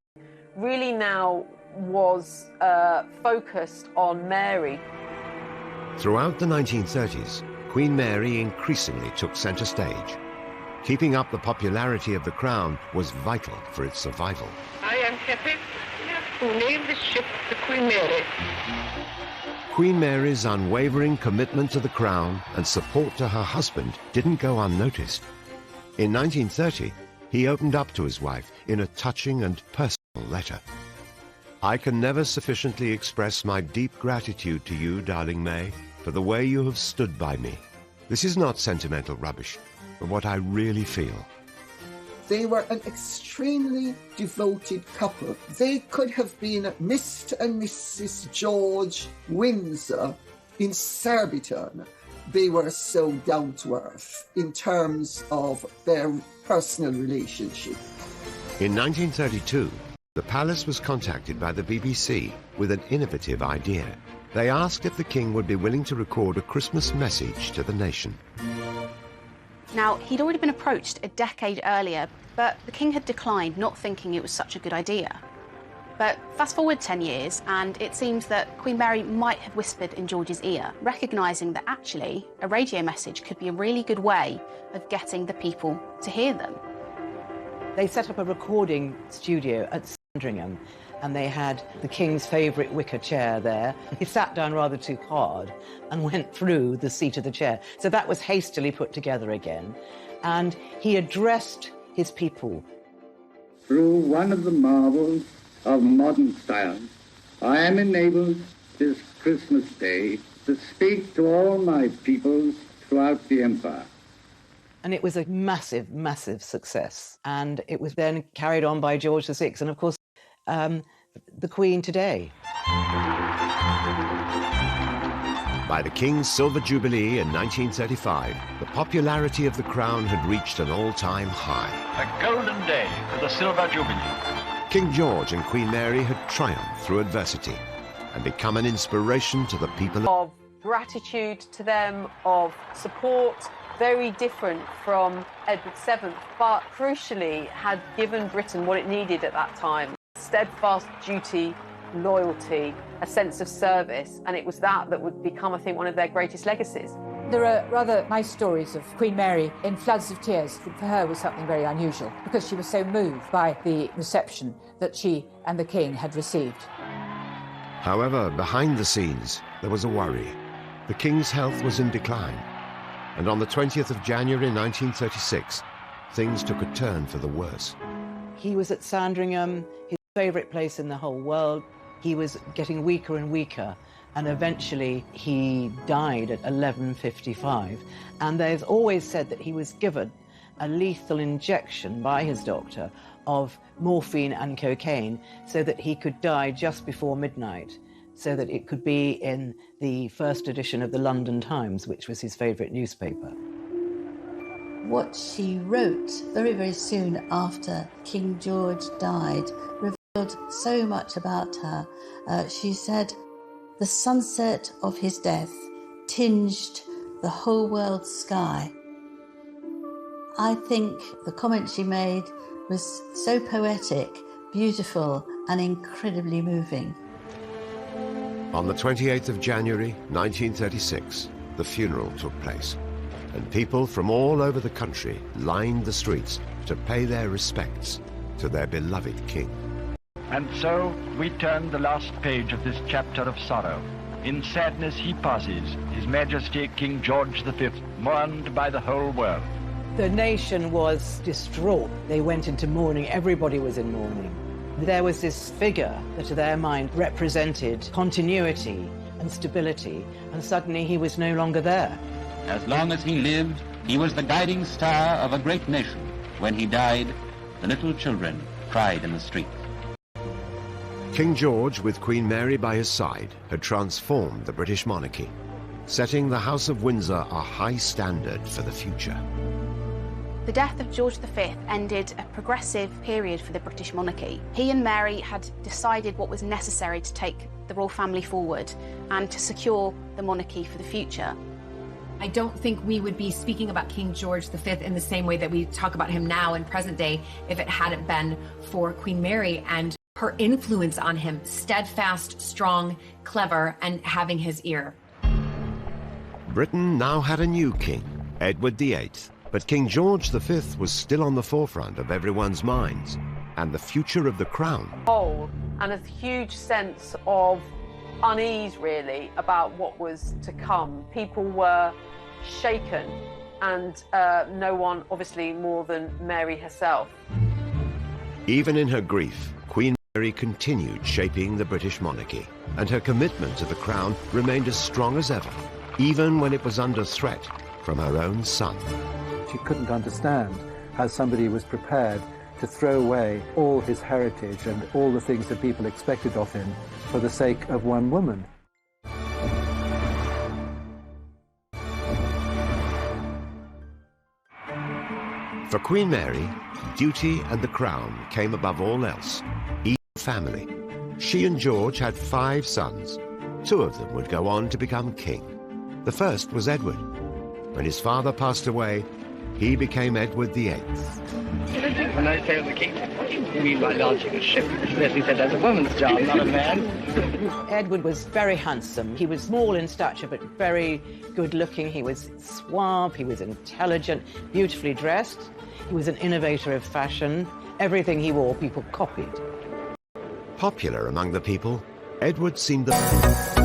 [SPEAKER 6] really now was focused on Mary.
[SPEAKER 1] Throughout the 1930s, Queen Mary increasingly took centre stage. Keeping up the popularity of the Crown was vital for its survival.
[SPEAKER 19] I am happy to name this ship the Queen Mary.
[SPEAKER 1] Queen Mary's unwavering commitment to the Crown and support to her husband didn't go unnoticed. In 1930, he opened up to his wife in a touching and personal letter. I can never sufficiently express my deep gratitude to you, darling May, for the way you have stood by me. This is not sentimental rubbish, but what I really feel.
[SPEAKER 8] They were an extremely devoted couple. They could have been Mr. and Mrs. George Windsor in Surbiton. They were so down to earth in terms of their personal relationship.
[SPEAKER 1] In 1932, the palace was contacted by the BBC with an innovative idea. They asked if the King would be willing to record a Christmas message to the nation.
[SPEAKER 13] Now, he'd already been approached a decade earlier, but the king had declined, not thinking it was such a good idea. But fast forward 10 years, and it seems that Queen Mary might have whispered in George's ear, recognising that actually a radio message could be a really good way of getting the people to hear them.
[SPEAKER 5] They set up a recording studio at Sandringham, and they had the king's favourite wicker chair there. He sat down rather too hard and went through the seat of the chair. So that was hastily put together again. And he addressed his people.
[SPEAKER 4] Through one of the marvels of modern science, I am enabled this Christmas Day to speak to all my peoples throughout the empire.
[SPEAKER 5] And it was a massive, massive success. And it was then carried on by George VI and, of course, the Queen today.
[SPEAKER 1] By the King's Silver Jubilee in 1935, the popularity of the crown had reached an all-time high.
[SPEAKER 10] A golden day for the Silver Jubilee.
[SPEAKER 1] King George and Queen Mary had triumphed through adversity and become an inspiration to the people.
[SPEAKER 6] Of gratitude to them, of support, very different from Edward VII, but crucially had given Britain what it needed at that time. Steadfast duty, loyalty, a sense of service, and it was that would become, I think, one of their greatest legacies.
[SPEAKER 15] There are rather nice stories of Queen Mary in floods of tears. For her was something very unusual because she was so moved by the reception that she and the king had received.
[SPEAKER 1] However, behind the scenes, there was a worry. The king's health was in decline, and on the 20th of January 1936, things took a turn for the worse.
[SPEAKER 5] He was at Sandringham, his favourite place in the whole world. He was getting weaker and weaker, and eventually he died at 11:55. And they've always said that he was given a lethal injection by his doctor of morphine and cocaine so that he could die just before midnight, so that it could be in the first edition of the London Times, which was his favourite newspaper.
[SPEAKER 2] What she wrote very, very soon after King George died revealed so much about her. She said, "The sunset of his death tinged the whole world's sky." I think the comment she made was so poetic, beautiful, and incredibly moving.
[SPEAKER 1] On the 28th of January 1936, the funeral took place, and people from all over the country lined the streets to pay their respects to their beloved king.
[SPEAKER 10] And so we turn the last page of this chapter of sorrow. In sadness he passes, His Majesty King George V, mourned by the whole world.
[SPEAKER 5] The nation was distraught. They went into mourning. Everybody was in mourning. There was this figure that to their mind represented continuity and stability, and suddenly he was no longer there.
[SPEAKER 7] As long as he lived, he was the guiding star of a great nation. When he died, the little children cried in the streets.
[SPEAKER 1] King George, with Queen Mary by his side, had transformed the British monarchy, setting the House of Windsor a high standard for the future.
[SPEAKER 13] The death of George V ended a progressive period for the British monarchy. He and Mary had decided what was necessary to take the royal family forward and to secure the monarchy for the future.
[SPEAKER 14] I don't think we would be speaking about King George V in the same way that we talk about him now in present day if it hadn't been for Queen Mary and her influence on him, steadfast, strong, clever, and having his ear.
[SPEAKER 1] Britain now had a new king, Edward VIII, but King George V was still on the forefront of everyone's minds, and the future of the crown.
[SPEAKER 6] And a huge sense of unease, really, about what was to come. People were shaken, and no one, obviously, more than Mary herself.
[SPEAKER 1] Even in her grief, Queen Mary continued shaping the British monarchy, and her commitment to the crown remained as strong as ever, even when it was under threat from her own son.
[SPEAKER 12] She couldn't understand how somebody was prepared to throw away all his heritage and all the things that people expected of him for the sake of one woman.
[SPEAKER 1] For Queen Mary, duty and the crown came above all else, even family. She and George had 5 sons. 2 of them would go on to become king. The first was Edward. When his father passed away, he became Edward VIII.
[SPEAKER 20] When I say the king, what do you mean by launching a ship? Leslie said that's a woman's job, not a man.
[SPEAKER 5] Edward was very handsome. He was small in stature, but very good-looking. He was suave, he was intelligent, beautifully dressed. He was an innovator of fashion. Everything he wore, people copied.
[SPEAKER 1] Popular among the people, Edward seemed the...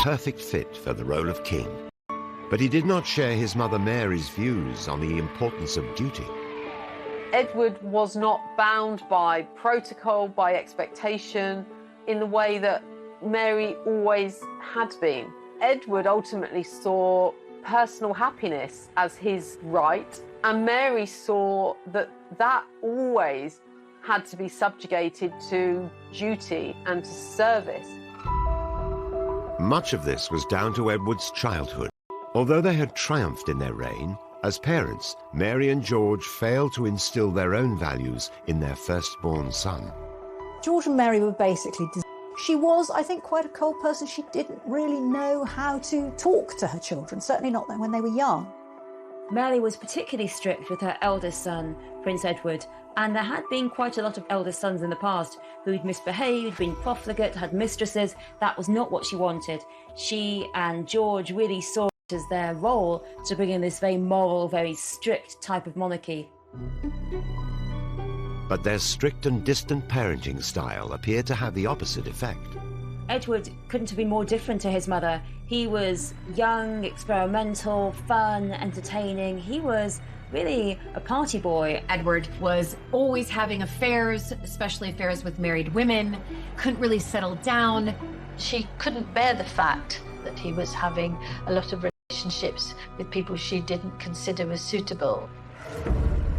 [SPEAKER 1] perfect fit for the role of king. But he did not share his mother Mary's views on the importance of duty.
[SPEAKER 6] Edward was not bound by protocol, by expectation, in the way that Mary always had been. Edward ultimately saw personal happiness as his right, and Mary saw that that always had to be subjugated to duty and to service.
[SPEAKER 1] Much of this was down to Edward's childhood. Although they had triumphed in their reign, as parents, Mary and George failed to instill their own values in their firstborn son.
[SPEAKER 3] George and Mary were basically... She was, I think, quite a cold person. She didn't really know how to talk to her children, certainly not when they were young.
[SPEAKER 11] Mary was particularly strict with her eldest son, Prince Edward, and there had been quite a lot of eldest sons in the past who'd misbehaved, been profligate, had mistresses. That was not what she wanted. She and George really saw it as their role to bring in this very moral, very strict type of monarchy.
[SPEAKER 1] But their strict and distant parenting style appeared to have the opposite effect.
[SPEAKER 11] Edward couldn't have been more different to his mother. He was young, experimental, fun, entertaining. He was really a party boy.
[SPEAKER 14] Edward was always having affairs, especially affairs with married women, couldn't really settle down.
[SPEAKER 2] She couldn't bear the fact that he was having a lot of relationships with people she didn't consider as suitable.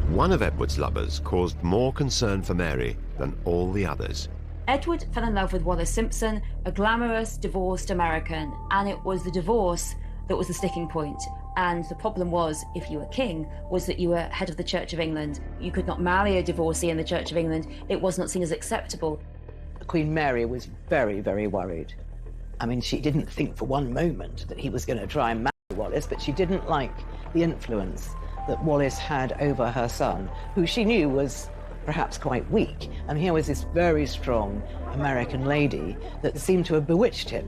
[SPEAKER 1] One of Edward's lovers caused more concern for Mary than all the others.
[SPEAKER 11] Edward fell in love with Wallis Simpson, a glamorous, divorced American, and it was the divorce that was the sticking point. And the problem was, if you were king, was that you were head of the Church of England. You could not marry a divorcee in the Church of England. It was not seen as acceptable.
[SPEAKER 5] Queen Mary was very, very worried. I mean, she didn't think for one moment that he was going to try and marry Wallis, but she didn't like the influence that Wallis had over her son, who she knew was perhaps quite weak. And here was this very strong American lady that seemed to have bewitched him.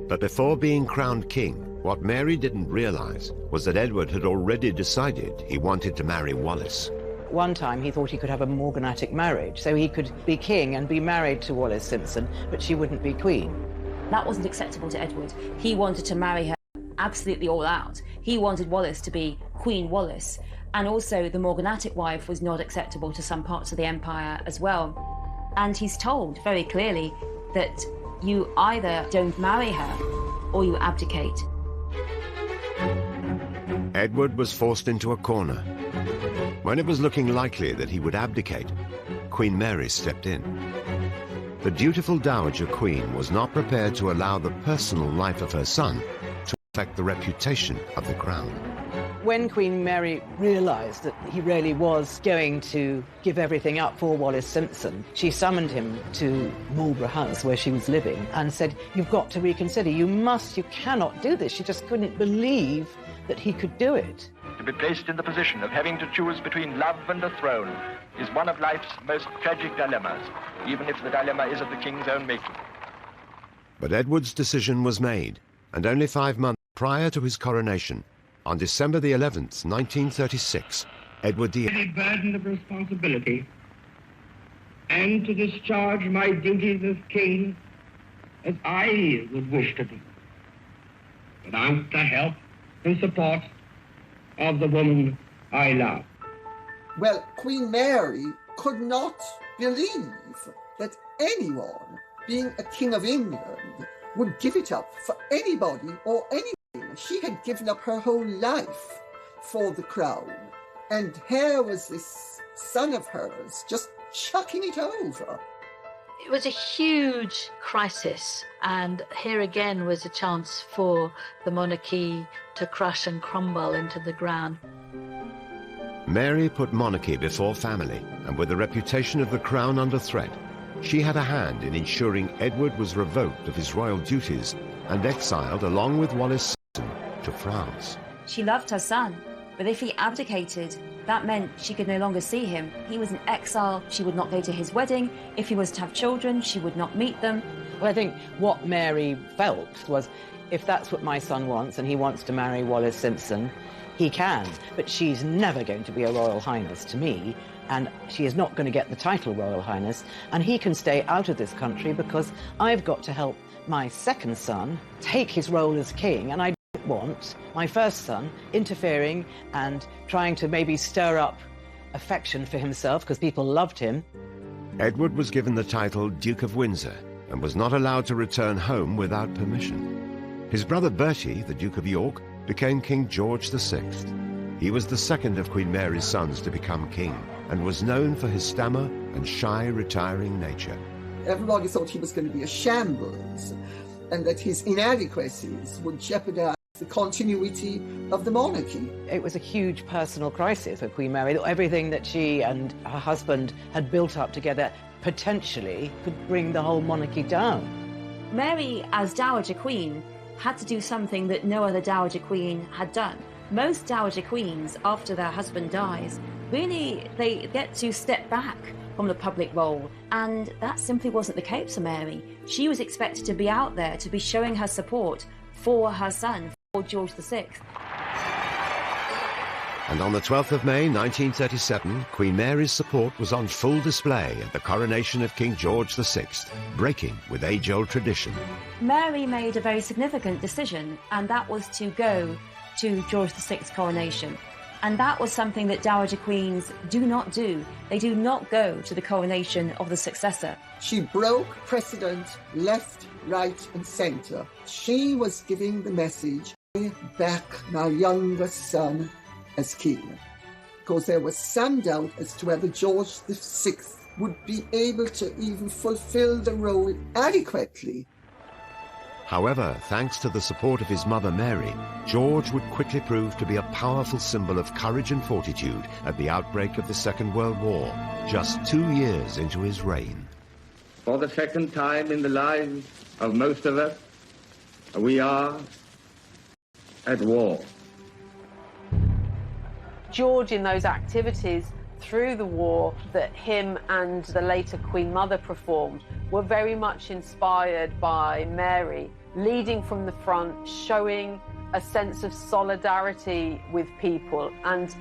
[SPEAKER 1] But before being crowned king, what Mary didn't realize was that Edward had already decided he wanted to marry Wallis.
[SPEAKER 5] One time he thought he could have a morganatic marriage, so he could be king and be married to Wallis Simpson, but she wouldn't be queen.
[SPEAKER 11] That wasn't acceptable to Edward. He wanted to marry her absolutely all out. He wanted Wallis to be Queen Wallis. And also the morganatic wife was not acceptable to some parts of the empire as well. And he's told very clearly that you either don't marry her or you abdicate.
[SPEAKER 1] Edward was forced into a corner. When it was looking likely that he would abdicate, Queen Mary stepped in. The dutiful Dowager Queen was not prepared to allow the personal life of her son to affect the reputation of the crown.
[SPEAKER 5] When Queen Mary realised that he really was going to give everything up for Wallis Simpson, she summoned him to Marlborough House, where she was living, and said, "You've got to reconsider. You cannot do this." She just couldn't believe that he could do it.
[SPEAKER 10] To be placed in the position of having to choose between love and a throne is one of life's most tragic dilemmas, even if the dilemma is of the king's own making.
[SPEAKER 1] But Edward's decision was made, and only 5 months prior to his coronation, on December the 11th, 1936, Edward the
[SPEAKER 4] The burden of responsibility
[SPEAKER 20] and to discharge my duties as king as I would wish to do, without the help and support of the woman I love.
[SPEAKER 8] Well, Queen Mary could not believe that anyone, being a king of England, would give it up for anybody or anything. She had given up her whole life for the crown. And here was this son of hers just chucking it over.
[SPEAKER 21] It was a huge crisis, and here again was a chance for the monarchy to crush and crumble into the ground.
[SPEAKER 1] Mary put monarchy before family, and with the reputation of the crown under threat, she had a hand in ensuring Edward was revoked of his royal duties and exiled along with Wallis to France.
[SPEAKER 11] She loved her son, but if he abdicated, that meant she could no longer see him. He was in exile, she would not go to his wedding. If he was to have children, she would not meet them.
[SPEAKER 5] Well, I think what Mary felt was, if that's what my son wants and he wants to marry Wallis Simpson, he can, but she's never going to be a Royal Highness to me, and she is not going to get the title Royal Highness, and he can stay out of this country because I've got to help my second son take his role as king, and I don't want my first son interfering and trying to maybe stir up affection for himself because people loved him.
[SPEAKER 1] Edward was given the title Duke of Windsor and was not allowed to return home without permission. His brother Bertie, the Duke of York, became King George VI. He was the second of Queen Mary's sons to become king and was known for his stammer and shy, retiring nature.
[SPEAKER 8] Everybody thought he was going to be a shambles and that his inadequacies would jeopardize the continuity of the monarchy.
[SPEAKER 5] It was a huge personal crisis for Queen Mary. Everything that she and her husband had built up together potentially could bring the whole monarchy down.
[SPEAKER 11] Mary, as Dowager Queen, had to do something that no other Dowager Queen had done. Most Dowager Queens, after their husband dies, really they get to step back from the public role, and that simply wasn't the case for Mary. She was expected to be out there, to be showing her support for her son, for George VI.
[SPEAKER 1] And on the 12th of May 1937, Queen Mary's support was on full display at the coronation of King George VI, breaking with age-old tradition.
[SPEAKER 11] Mary made a very significant decision, and that was to go to George VI's coronation. And that was something that Dowager Queens do not do. They do not go to the coronation of the successor.
[SPEAKER 8] She broke precedent left, right and centre. She was giving the message, back my youngest son as king. Because there was some doubt as to whether George VI would be able to even fulfill the role adequately.
[SPEAKER 1] However, thanks to the support of his mother Mary, George would quickly prove to be a powerful symbol of courage and fortitude at the outbreak of the Second World War, just 2 years into his reign.
[SPEAKER 4] For the second time in the lives of most of us, we are at war.
[SPEAKER 6] George, in those activities through the war that him and the later Queen Mother performed, were very much inspired by Mary, leading from the front, showing a sense of solidarity with people and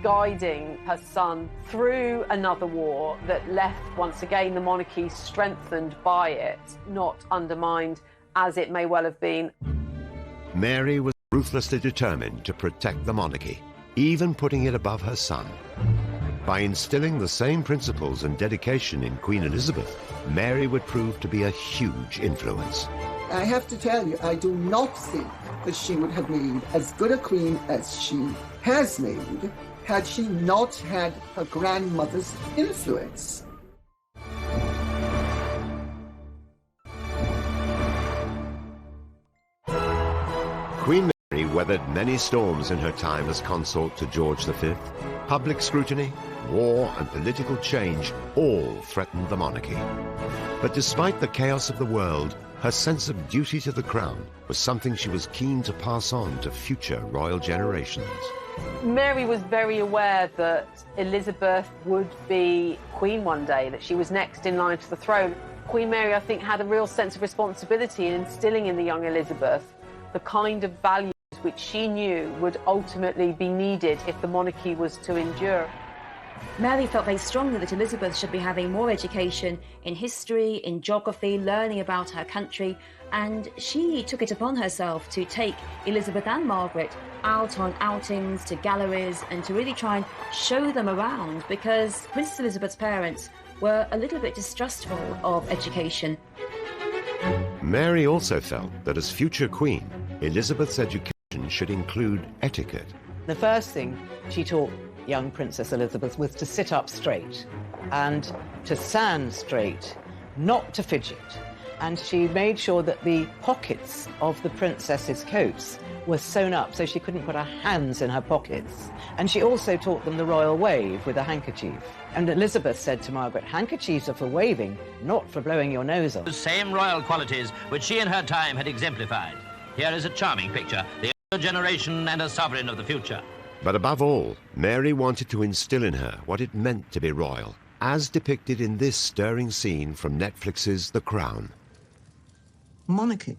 [SPEAKER 6] guiding her son through another war that left, once again, the monarchy strengthened by it, not undermined as it may well have been.
[SPEAKER 1] Mary was ruthlessly determined to protect the monarchy, even putting it above her son. By instilling the same principles and dedication in Queen Elizabeth, Mary would prove to be a huge influence.
[SPEAKER 8] I have to tell you, I do not think that she would have made as good a queen as she has made had she not had her grandmother's influence.
[SPEAKER 1] Queen Mary weathered many storms in her time as consort to George V. Public scrutiny, war and political change all threatened the monarchy. But despite the chaos of the world, her sense of duty to the crown was something she was keen to pass on to future royal generations.
[SPEAKER 6] Mary was very aware that Elizabeth would be queen one day, that she was next in line to the throne. Queen Mary, I think, had a real sense of responsibility in instilling in the young Elizabeth the kind of values which she knew would ultimately be needed if the monarchy was to endure.
[SPEAKER 11] Mary felt very strongly that Elizabeth should be having more education in history, in geography, learning about her country, and she took it upon herself to take Elizabeth and Margaret out on outings to galleries and to really try and show them around, because Princess Elizabeth's parents were a little bit distrustful of education.
[SPEAKER 1] Mary also felt that as future queen, Elizabeth's education should include etiquette.
[SPEAKER 5] The first thing she taught young Princess Elizabeth was to sit up straight and to stand straight, not to fidget. And she made sure that the pockets of the princess's coats were sewn up so she couldn't put her hands in her pockets. And she also taught them the royal wave with a handkerchief. And Elizabeth said to Margaret, handkerchiefs are for waving, not for blowing your nose off.
[SPEAKER 9] The same royal qualities which she in her time had exemplified. Here is a charming picture, the older generation and a sovereign of the future.
[SPEAKER 1] But above all, Mary wanted to instill in her what it meant to be royal, as depicted in this stirring scene from Netflix's The Crown.
[SPEAKER 22] Monarchy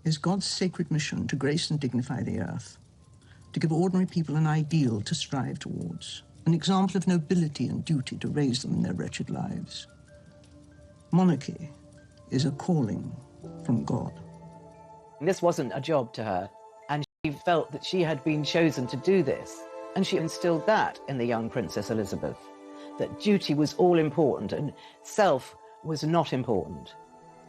[SPEAKER 22] is God's sacred mission to grace and dignify the earth, to give ordinary people an ideal to strive towards, an example of nobility and duty to raise them in their wretched lives. Monarchy is a calling from God.
[SPEAKER 5] This wasn't a job to her, and she felt that she had been chosen to do this, and she instilled that in the young Princess Elizabeth, that duty was all important and self was not important.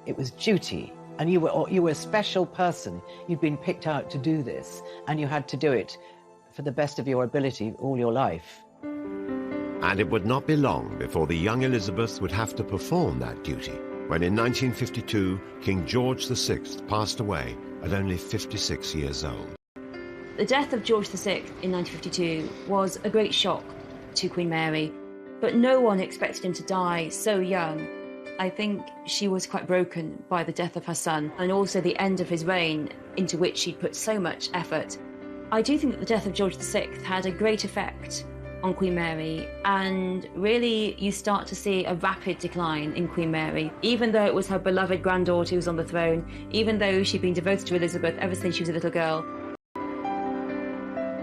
[SPEAKER 5] It was duty, and you were a special person. You'd been picked out to do this, and you had to do it for the best of your ability all your life.
[SPEAKER 1] And it would not be long before the young Elizabeth would have to perform that duty, when in 1952, King George VI passed away at only 56 years old.
[SPEAKER 11] The death of George VI in 1952 was a great shock to Queen Mary, but no one expected him to die so young. I think she was quite broken by the death of her son and also the end of his reign, into which she'd put so much effort. I do think that the death of George VI had a great effect on Queen Mary, and really you start to see a rapid decline in Queen Mary. Even though it was her beloved granddaughter who was on the throne, even though she'd been devoted to Elizabeth ever since she was a little girl.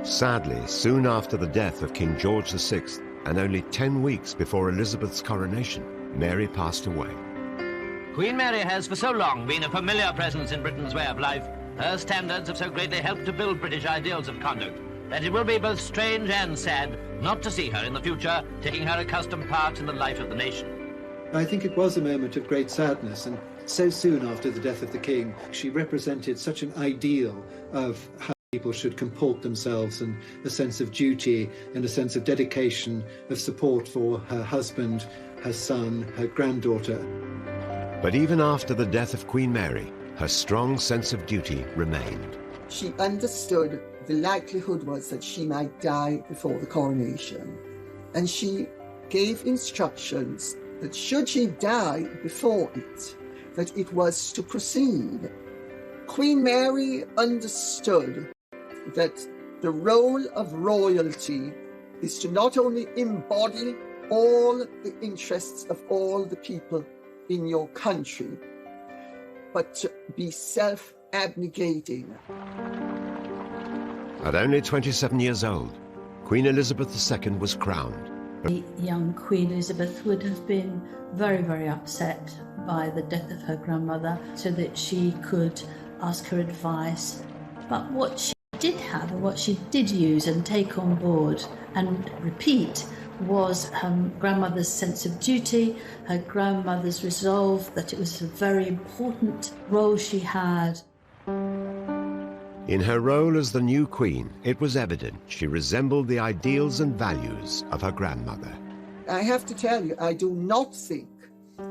[SPEAKER 1] Sadly, soon after the death of King George VI, and only 10 weeks before Elizabeth's coronation, Mary passed away.
[SPEAKER 9] Queen Mary has for so long been a familiar presence in Britain's way of life. Her standards have so greatly helped to build British ideals of conduct that it will be both strange and sad not to see her in the future taking her accustomed part in the life of the nation.
[SPEAKER 12] I think it was a moment of great sadness, and so soon after the death of the king, she represented such an ideal of how people should comport themselves, and a sense of duty and a sense of dedication, of support for her husband, her son, her granddaughter.
[SPEAKER 1] But even after the death of Queen Mary, her strong sense of duty remained.
[SPEAKER 8] She understood the likelihood was that she might die before the coronation, and she gave instructions that should she die before it, that it was to proceed. Queen Mary understood that the role of royalty is to not only embody all the interests of all the people in your country, but to be self-abnegating.
[SPEAKER 1] At only 27 years old, Queen Elizabeth II was crowned.
[SPEAKER 2] The young Queen Elizabeth would have been very, very upset by the death of her grandmother, so that she could ask her advice. But what she did have, and what she did use and take on board and repeat, was her grandmother's sense of duty, her grandmother's resolve that it was a very important role she had.
[SPEAKER 1] In her role as the new queen, it was evident she resembled the ideals and values of her grandmother.
[SPEAKER 8] I have to tell you, I do not think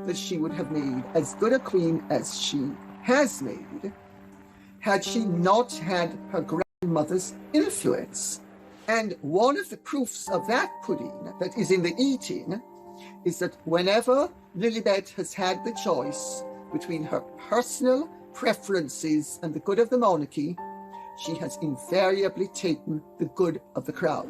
[SPEAKER 8] that she would have made as good a queen as she has made had she not had her grandmother's influence. And one of the proofs of that pudding that is in the eating is that whenever Lilibet has had the choice between her personal preferences and the good of the monarchy, she has invariably taken the good of the crown.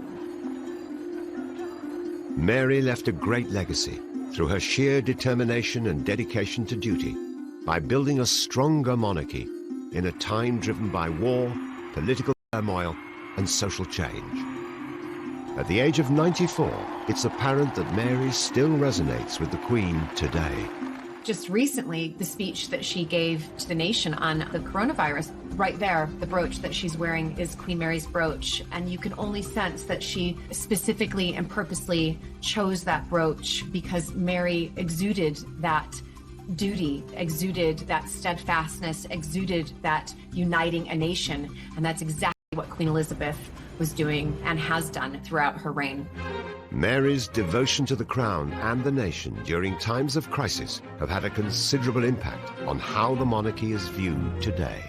[SPEAKER 1] Mary left a great legacy through her sheer determination and dedication to duty by building a stronger monarchy in a time driven by war, political turmoil, and social change. At the age of 94, it's apparent that Mary still resonates with the Queen today.
[SPEAKER 14] Just recently, the speech that she gave to the nation on the coronavirus, right there, the brooch that she's wearing is Queen Mary's brooch. And you can only sense that she specifically and purposely chose that brooch because Mary exuded that duty, exuded that steadfastness, exuded that uniting a nation. And that's exactly what Queen Elizabeth was doing and has done throughout her reign.
[SPEAKER 1] Mary's devotion to the crown and the nation during times of crisis have had a considerable impact on how the monarchy is viewed today.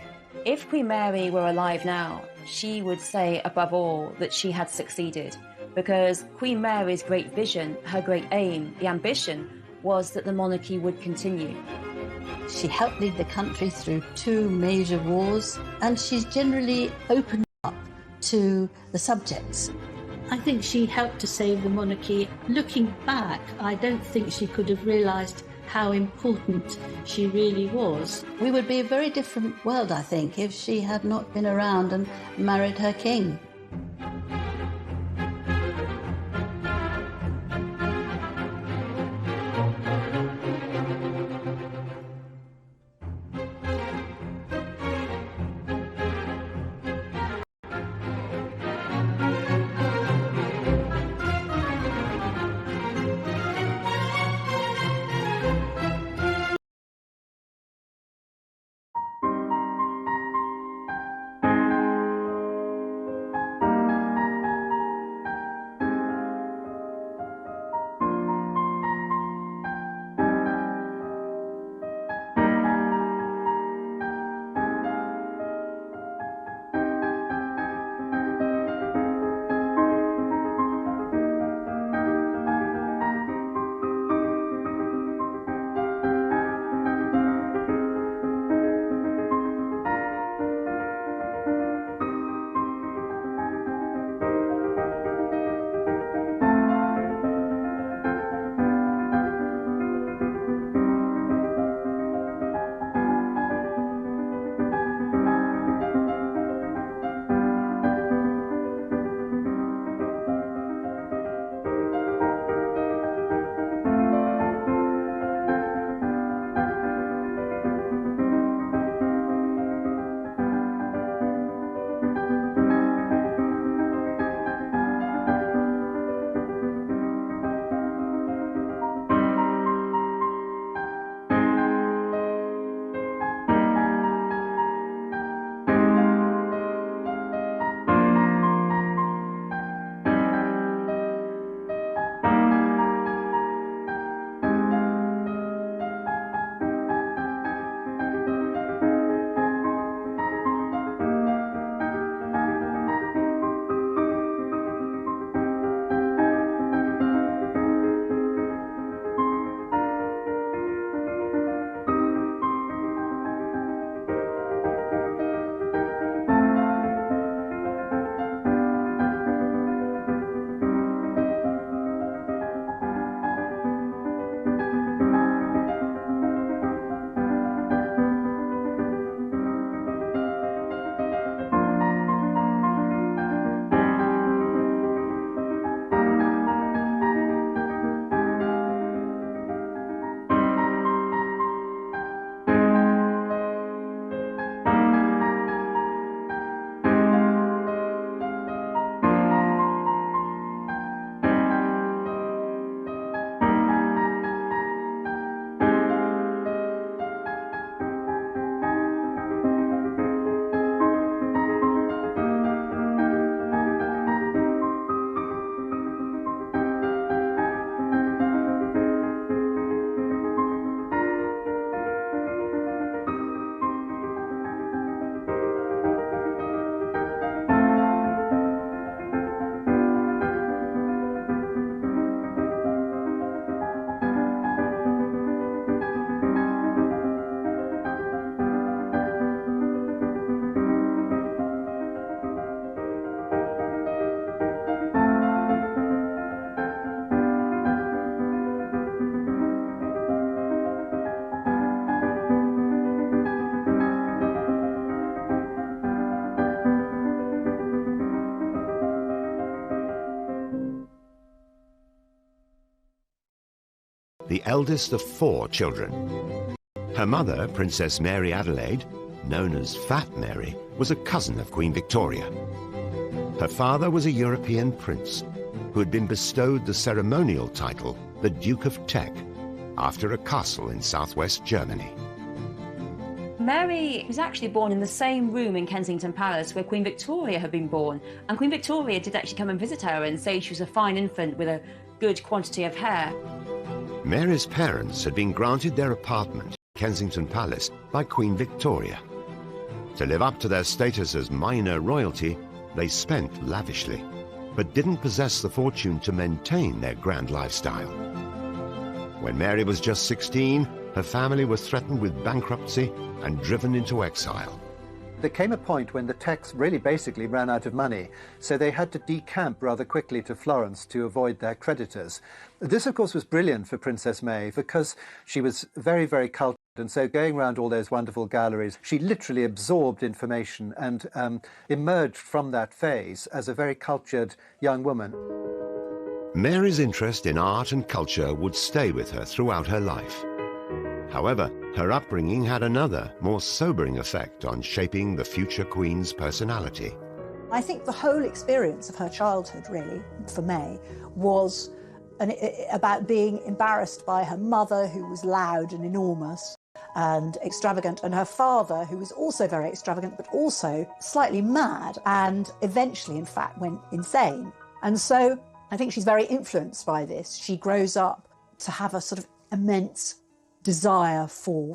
[SPEAKER 11] If Queen Mary were alive now, she would say above all that she had succeeded, because Queen Mary's great vision, her great aim, the ambition, was that the monarchy would continue.
[SPEAKER 2] She helped lead the country through 2 major wars, and she's generally opened up to the subjects.
[SPEAKER 21] I think she helped to save the monarchy. Looking back, I don't think she could have realised how important she really was.
[SPEAKER 2] We would be a very different world, I think, if she had not been around and married her king.
[SPEAKER 1] the eldest of 4 children. Her mother, Princess Mary Adelaide, known as Fat Mary, was a cousin of Queen Victoria. Her father was a European prince who had been bestowed the ceremonial title, the Duke of Teck, after a castle in southwest Germany.
[SPEAKER 11] Mary was actually born in the same room in Kensington Palace where Queen Victoria had been born. And Queen Victoria did actually come and visit her and say she was a fine infant with a good quantity of hair.
[SPEAKER 1] Mary's parents had been granted their apartment in Kensington Palace by Queen Victoria. To live up to their status as minor royalty, they spent lavishly, but didn't possess the fortune to maintain their grand lifestyle. When Mary was just 16, her family was threatened with bankruptcy and driven into exile.
[SPEAKER 12] There came a point when the Tecks really basically ran out of money, so they had to decamp rather quickly to Florence to avoid their creditors. This, of course, was brilliant for Princess May because she was very, very cultured, and so going around all those wonderful galleries, she literally absorbed information and emerged from that phase as a very cultured young woman.
[SPEAKER 1] Mary's interest in art and culture would stay with her throughout her life. However, her upbringing had another, more sobering effect on shaping the future Queen's personality.
[SPEAKER 3] I think the whole experience of her childhood, really, for May, was about being embarrassed by her mother, who was loud and enormous and extravagant, and her father, who was also very extravagant, but also slightly mad, and eventually, in fact, went insane. And so I think she's very influenced by this. She grows up to have a sort of immense desire for